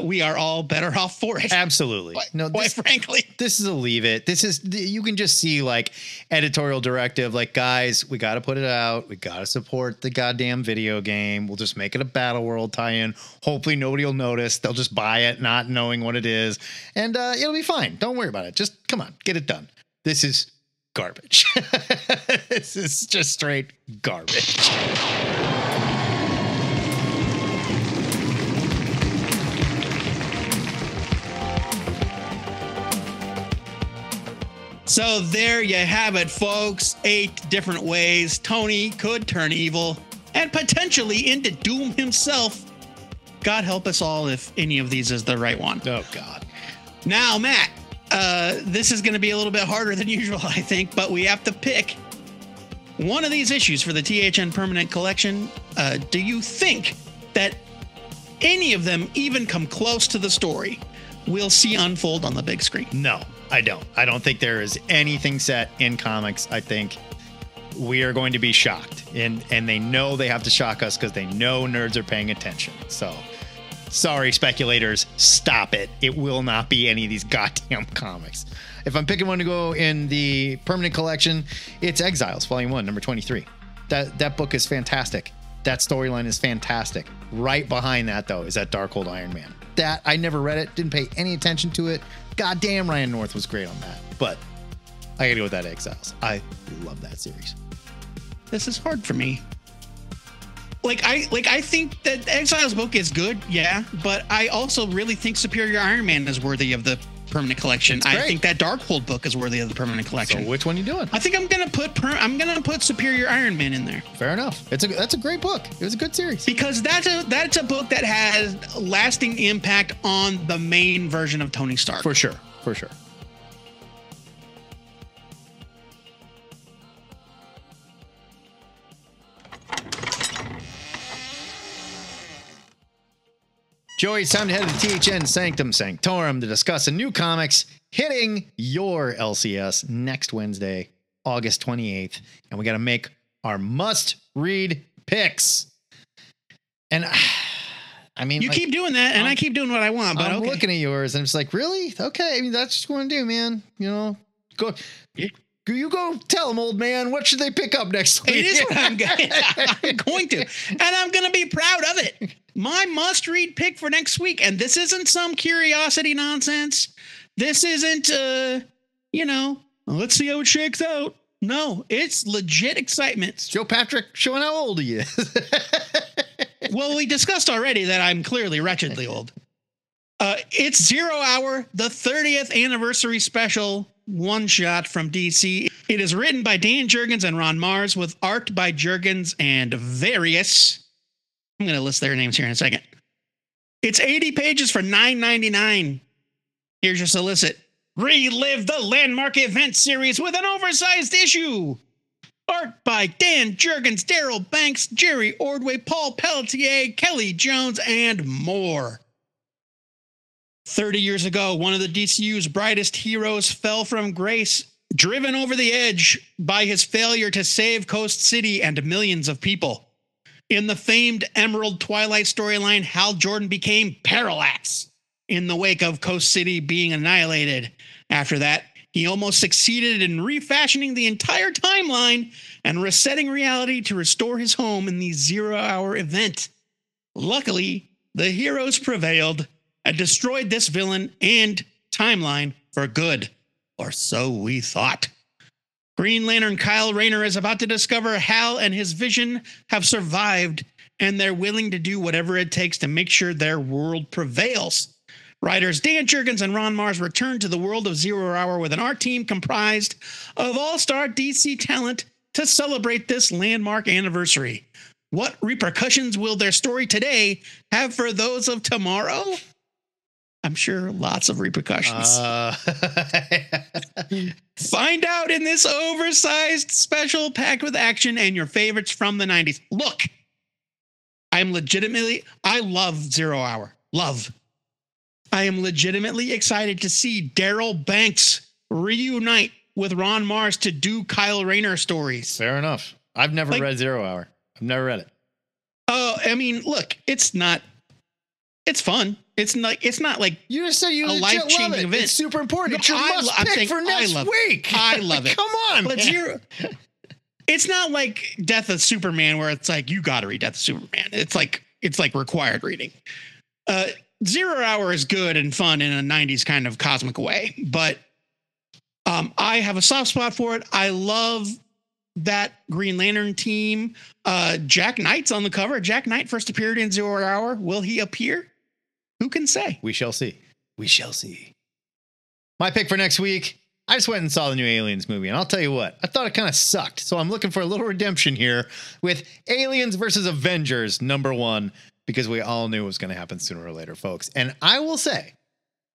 We are all better off for it. Absolutely. Quite frankly. This is a leave it. This is, you can just see like editorial directive, like, guys, we got to put it out. We got to support the goddamn video game. We'll just make it a battle world tie-in. Hopefully nobody will notice. They'll just buy it, not knowing what it is. And it'll be fine. Don't worry about it. Just come on, get it done. This is garbage. This is just straight garbage. So there you have it, folks. 8 different ways Tony could turn evil and potentially into Doom himself. God help us all if any of these is the right one. Oh, God. Now, Matt, this is going to be a little bit harder than usual, I think, but we have to pick one of these issues for the THN Permanent Collection. Do you think that any of them even come close to the story we'll see unfold on the big screen? No, I don't. I don't think there is anything set in comics. I think we are going to be shocked. And they know they have to shock us because they know nerds are paying attention. So, sorry, speculators, stop it. It will not be any of these goddamn comics. If I'm picking one to go in the permanent collection, it's Exiles, Volume 1, number 23. That book is fantastic. That storyline is fantastic. Right behind that, though, is that Darkhold Iron Man. That, I never read it, didn't pay any attention to it. Goddamn, Ryan North was great on that. But I gotta go with that Exiles. I love that series. This is hard for me. I think that Exiles book is good, yeah, but I also really think Superior Iron Man is worthy of the permanent collection. I think that Darkhold book is worthy of the permanent collection. So which one are you doing? I think I'm gonna put Superior Iron Man in there. Fair enough. That's a great book. It was a good series because that's a book that has lasting impact on the main version of Tony Stark. For sure. Joey, it's time to head to the THN Sanctum Sanctorum to discuss a new comics hitting your LCS next Wednesday, August 28th. And we got to make our must-read picks. And I mean, you keep doing that, and I keep doing what I want. But I'm looking at yours, and I'm just like, really? Okay, I mean, that's just what I'm doing, man. You know, go. You go tell them, old man, what should they pick up next week? It is what I'm going to. And I'm going to be proud of it. My must-read pick for next week. And this isn't some curiosity nonsense. This isn't, let's see how it shakes out. No, it's legit excitement. It's Joe Patrick showing how old he is. Well, we discussed already that I'm clearly wretchedly old. It's 0 Hour, the 30th anniversary special one-shot from DC. It is written by Dan Jurgens and Ron Mars with art by Jurgens and various. I'm going to list their names here in a second. It's 80 pages for $9.99. Here's your solicit. Relive the landmark event series with an oversized issue. Art by Dan Jurgens, Daryl Banks, Jerry Ordway, Paul Pelletier, Kelly Jones, and more. 30 years ago, one of the DCU's brightest heroes fell from grace, driven over the edge by his failure to save Coast City and millions of people. In the famed Emerald Twilight storyline, Hal Jordan became Parallax, in the wake of Coast City being annihilated. After that, he almost succeeded in refashioning the entire timeline and resetting reality to restore his home in the 0 Hour event. Luckily, the heroes prevailed and destroyed this villain and timeline for good, or so we thought. Green Lantern Kyle Rayner is about to discover Hal and his Vision have survived, and they're willing to do whatever it takes to make sure their world prevails. Writers Dan Jurgens and Ron Mars return to the world of 0 Hour with an art team comprised of all-star DC talent to celebrate this landmark anniversary. What repercussions will their story today have for those of tomorrow? I'm sure lots of repercussions. Find out in this oversized special packed with action and your favorites from the 90s. Look, I love 0 Hour. Love. I am legitimately excited to see Daryl Banks reunite with Ron Mars to do Kyle Rayner stories. Fair enough. I've never read 0 Hour. I've never read it. Oh, I mean, look, it's fun. It's not like you just said you a life-changing event. It's super important. It's your must-pick for next week. I love it. Come on, but it's not like Death of Superman, where it's like you got to read Death of Superman. It's like required reading. 0 Hour is good and fun in a 90s kind of cosmic way, but I have a soft spot for it. I love that Green Lantern team. Jack Knight's on the cover. Jack Knight first appeared in 0 Hour. Will he appear? Who can say? We shall see. We shall see. My pick for next week, I just went and saw the new Aliens movie, and I'll tell you what, I thought it kind of sucked. So I'm looking for a little redemption here with Aliens versus Avengers #1, because we all knew it was going to happen sooner or later, folks. And I will say,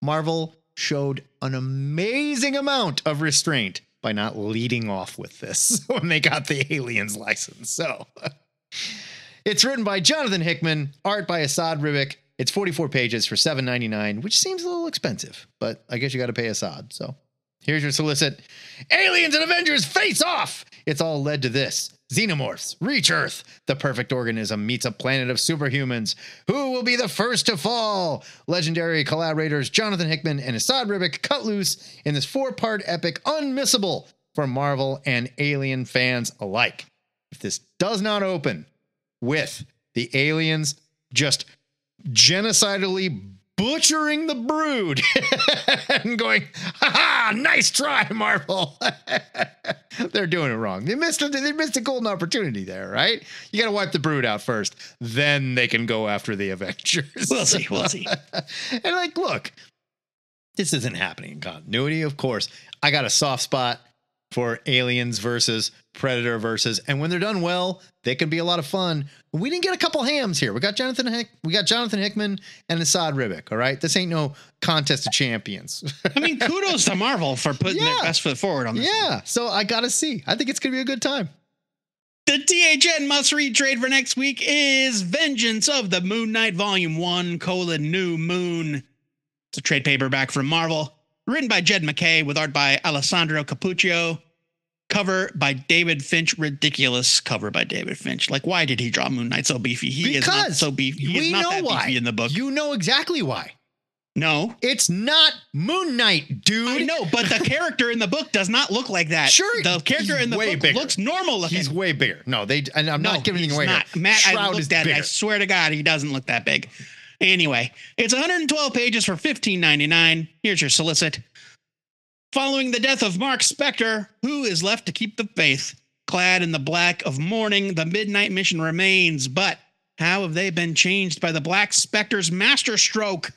Marvel showed an amazing amount of restraint by not leading off with this when they got the Aliens license. So it's written by Jonathan Hickman, art by Assad Ribic. It's 44 pages for $7.99, which seems a little expensive, but I guess you got to pay Assad. So here's your solicit. Aliens and Avengers face off. It's all led to this. Xenomorphs reach Earth. The perfect organism meets a planet of superhumans. Who will be the first to fall? Legendary collaborators Jonathan Hickman and Assad Ribic cut loose in this 4-part epic unmissable for Marvel and Alien fans alike. If this does not open with the aliens just genocidally butchering the Brood and going, ha, nice try, Marvel. They're doing it wrong. They missed a golden opportunity there, right? You got to wipe the Brood out first. Then they can go after the Avengers. We'll see. And look, this isn't happening in continuity, of course. I got a soft spot for Aliens versus Predator versus, and when they're done well, they can be a lot of fun. We didn't get a couple hams here. We got Jonathan Hickman and Assad Ribic. All right, this ain't no contest of champions. I mean, kudos to Marvel for putting their best foot forward on this. Yeah, so I gotta see. I think it's gonna be a good time. The THN must-read trade for next week is Vengeance of the Moon Knight Volume 1: New Moon. It's a trade paperback from Marvel, written by Jed MacKay with art by Alessandro Cappuccio. Cover by David Finch. Ridiculous cover by David Finch. Like, why did he draw Moon Knight so beefy? He is not so beefy. He is not that beefy in the book. You know exactly why. No. It's not Moon Knight, dude. I know, but the character in the book does not look like that. Sure. The character in the book looks normal looking. He's way bigger. No, and I'm not giving anything away here. Matt, Shroud I looked at it. I swear to God, he doesn't look that big. Anyway, it's 112 pages for $15.99. Here's your solicit. Following the death of Mark Spector, who is left to keep the faith? Clad in the black of mourning, the Midnight Mission remains, but how have they been changed by the Black Spector's masterstroke?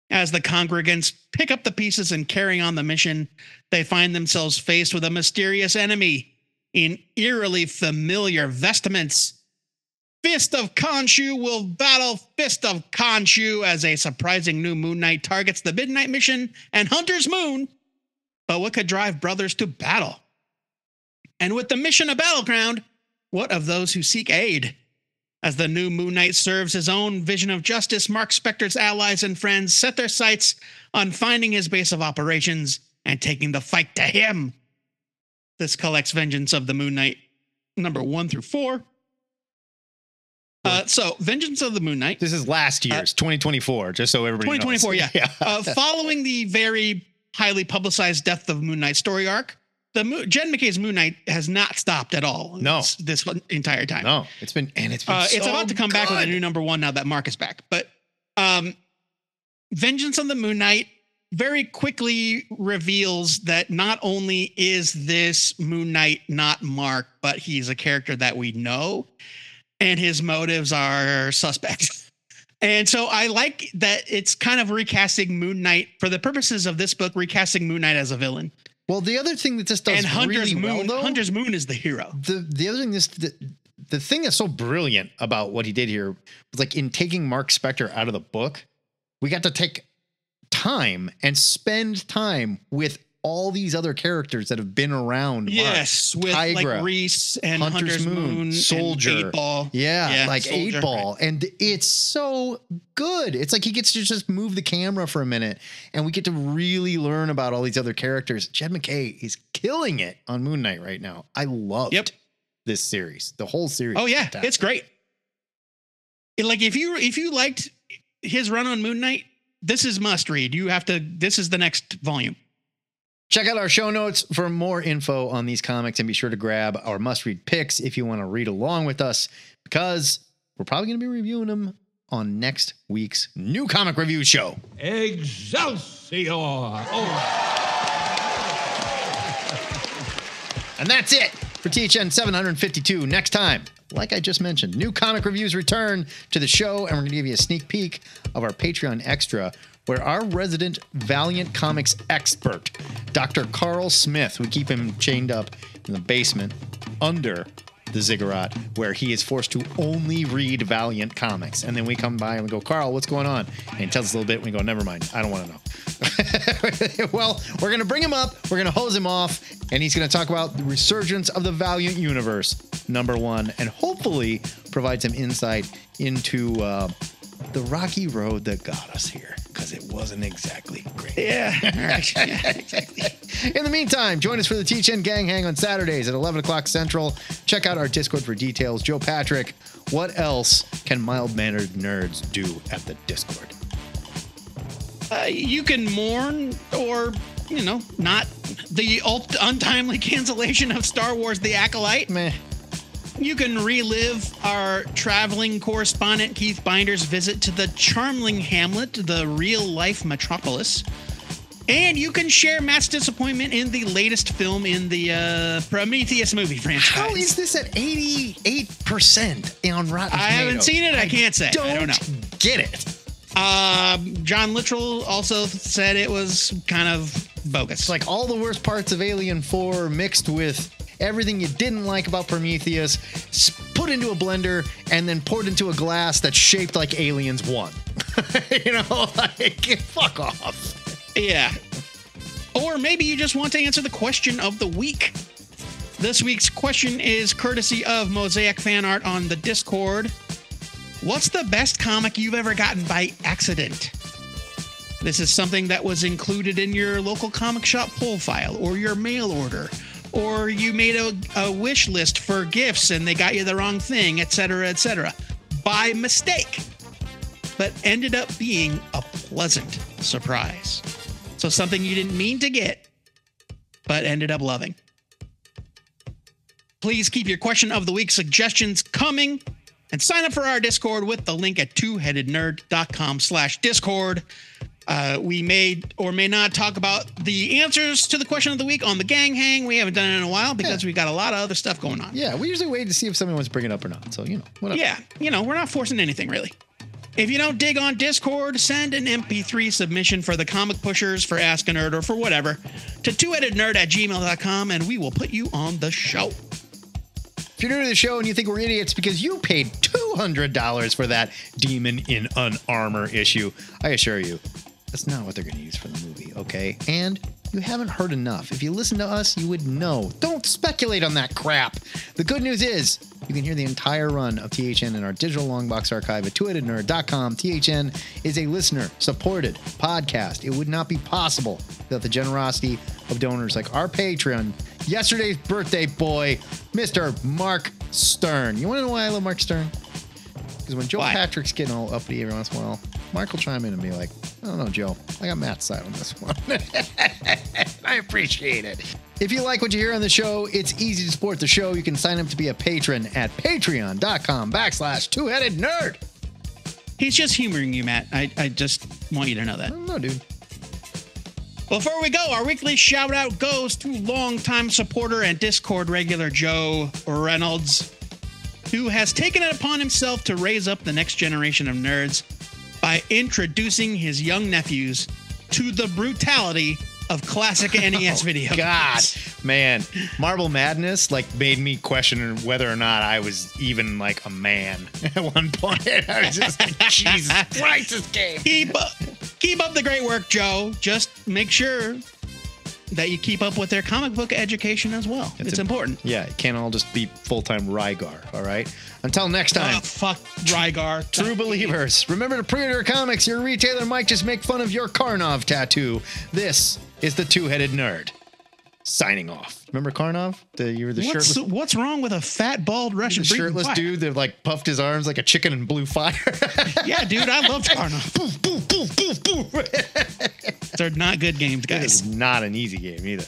As the congregants pick up the pieces and carry on the mission, they find themselves faced with a mysterious enemy in eerily familiar vestments. Fist of Khonshu will battle Fist of Khonshu as a surprising new Moon Knight targets the Midnight Mission and Hunter's Moon. But what could drive brothers to battle? And with the mission a battleground, what of those who seek aid? As the new Moon Knight serves his own vision of justice, Mark Spector's allies and friends set their sights on finding his base of operations and taking the fight to him. This collects Vengeance of the Moon Knight number 1 through 4. So Vengeance of the Moon Knight. This is last year's 2024, just so everybody 2024, knows. yeah. Following the very highly publicized Death of Moon Knight story arc, Jen McKay's Moon Knight has not stopped at all. No. This entire time. No, it's been it's so about to come back with a new #1 now that Mark is back. But Vengeance on the Moon Knight very quickly reveals that not only is this Moon Knight not Mark, but he's a character that we know, and his motives are suspect. And so I like that it's kind of recasting Moon Knight for the purposes of this book, recasting Moon Knight as a villain. Well, the other thing that this does Hunter's really Moon, well, though, Hunter's Moon is the hero. The other thing the thing that's so brilliant about what he did here was, like, in taking Mark Spector out of the book, we got to take time and spend time with all these other characters that have been around. Yes, Mark, with Tigra, like Reese and Hunter's Moon, Soldier, and 8-Ball. Yeah, like Soldier, 8-Ball. Right. And it's so good. It's like he gets to just move the camera for a minute and we get to really learn about all these other characters. Jed McKay is killing it on Moon Knight right now. I loved this series, the whole series. Oh yeah, it's great. Like if you liked his run on Moon Knight, this is must read. This is the next volume. Check out our show notes for more info on these comics, and be sure to grab our must-read picks if you want to read along with us, because we're probably going to be reviewing them on next week's new comic review show. Excelsior! And that's it for THN 752. Next time, like I just mentioned, new comic reviews return to the show, and we're going to give you a sneak peek of our Patreon extra, where our resident Valiant Comics expert, Dr. Carl Smith, we keep him chained up in the basement under the Ziggurat, where he is forced to only read Valiant Comics. And then we come by and we go, Carl, what's going on? And he tells us a little bit, and we go, never mind, I don't want to know. Well, we're going to bring him up, we're going to hose him off, and he's going to talk about the resurgence of the Valiant universe, #1, and hopefully provide some insight into the rocky road that got us here, because it wasn't exactly great. Yeah, exactly. In the meantime, join us for the THN Gang Hang on Saturdays at 11 o'clock Central. Check out our Discord for details. Joe Patrick, what else can mild-mannered nerds do at the Discord? You can mourn or, not the untimely cancellation of Star Wars The Acolyte. Meh. You can relive our traveling correspondent Keith Binder's visit to the charming hamlet, the real-life metropolis. And you can share Matt's disappointment in the latest film in the Prometheus movie franchise. How is this at 88% on Rotten Tomatoes? I haven't seen it. I can't say. I don't know. Get it. John Littrell also said it was kind of bogus. It's like all the worst parts of Alien 4 mixed with everything you didn't like about Prometheus, put into a blender, and then poured into a glass that's shaped like Aliens 1. Fuck off. Yeah. Or maybe you just want to answer the question of the week. This week's question is courtesy of Mosaic Fan Art on the Discord. What's the best comic you've ever gotten by accident? This is something that was included in your local comic shop pull file, or your mail order, or you made a wish list for gifts and they got you the wrong thing, etc., by mistake, but ended up being a pleasant surprise. So something you didn't mean to get, but ended up loving. Please keep your question of the week suggestions coming, and sign up for our Discord with the link at twoheadednerd.com/Discord. We may or may not talk about the answers to the question of the week on the Gang Hang. We haven't done it in a while because we've got a lot of other stuff going on. Yeah, we usually wait to see if someone wants to bring it up or not. So, whatever. Yeah, we're not forcing anything, really. If you don't dig on Discord, send an MP3 submission for the Comic Pushers, for Ask a Nerd, or for whatever to twoheadednerd@gmail.com, and we will put you on the show. If you're new to the show and you think we're idiots because you paid $200 for that Demon in an Armor issue, I assure you, that's not what they're going to use for the movie, okay? And you haven't heard enough. If you listen to us, you would know. Don't speculate on that crap. The good news is you can hear the entire run of THN in our digital longbox archive at twoheadednerd.com. THN is a listener-supported podcast. It would not be possible without the generosity of donors like our patron, yesterday's birthday boy, Mr. Mark Stern. You want to know why I love Mark Stern? Because when Joe Why? Patrick's getting all uppity every once in a while, Mark will chime in and be like, I don't know, Joe. I got Matt's side on this one. I appreciate it. If you like what you hear on the show, it's easy to support the show. You can sign up to be a patron at patreon.com/2headednerd. He's just humoring you, Matt. I just want you to know that. I don't know, dude. Before we go, our weekly shout out goes to longtime supporter and Discord regular Joe Reynolds, who has taken it upon himself to raise up the next generation of nerds by introducing his young nephews to the brutality of classic NES video God, games. man, Marble Madness made me question whether or not I was even like a man at one point. I was just like, Jesus Christ, this game. Keep up the great work, Joe. Just make sure that you keep up with their comic book education as well. It's important. Yeah, it can't all just be full-time Rygar, all right? Until next time. Oh, fuck Rygar. True believers, remember to pre-order comics. Your retailer might just make fun of your Karnov tattoo. This is the Two-Headed Nerd. Signing off. Remember Karnov? You were the shirtless... What's wrong with a fat, bald Russian shirtless dude that puffed his arms like a chicken and blew fire? Yeah, dude, I loved Karnov. Boom, boom, boom, boom, boom. They're not good games, It guys. is not an easy game either.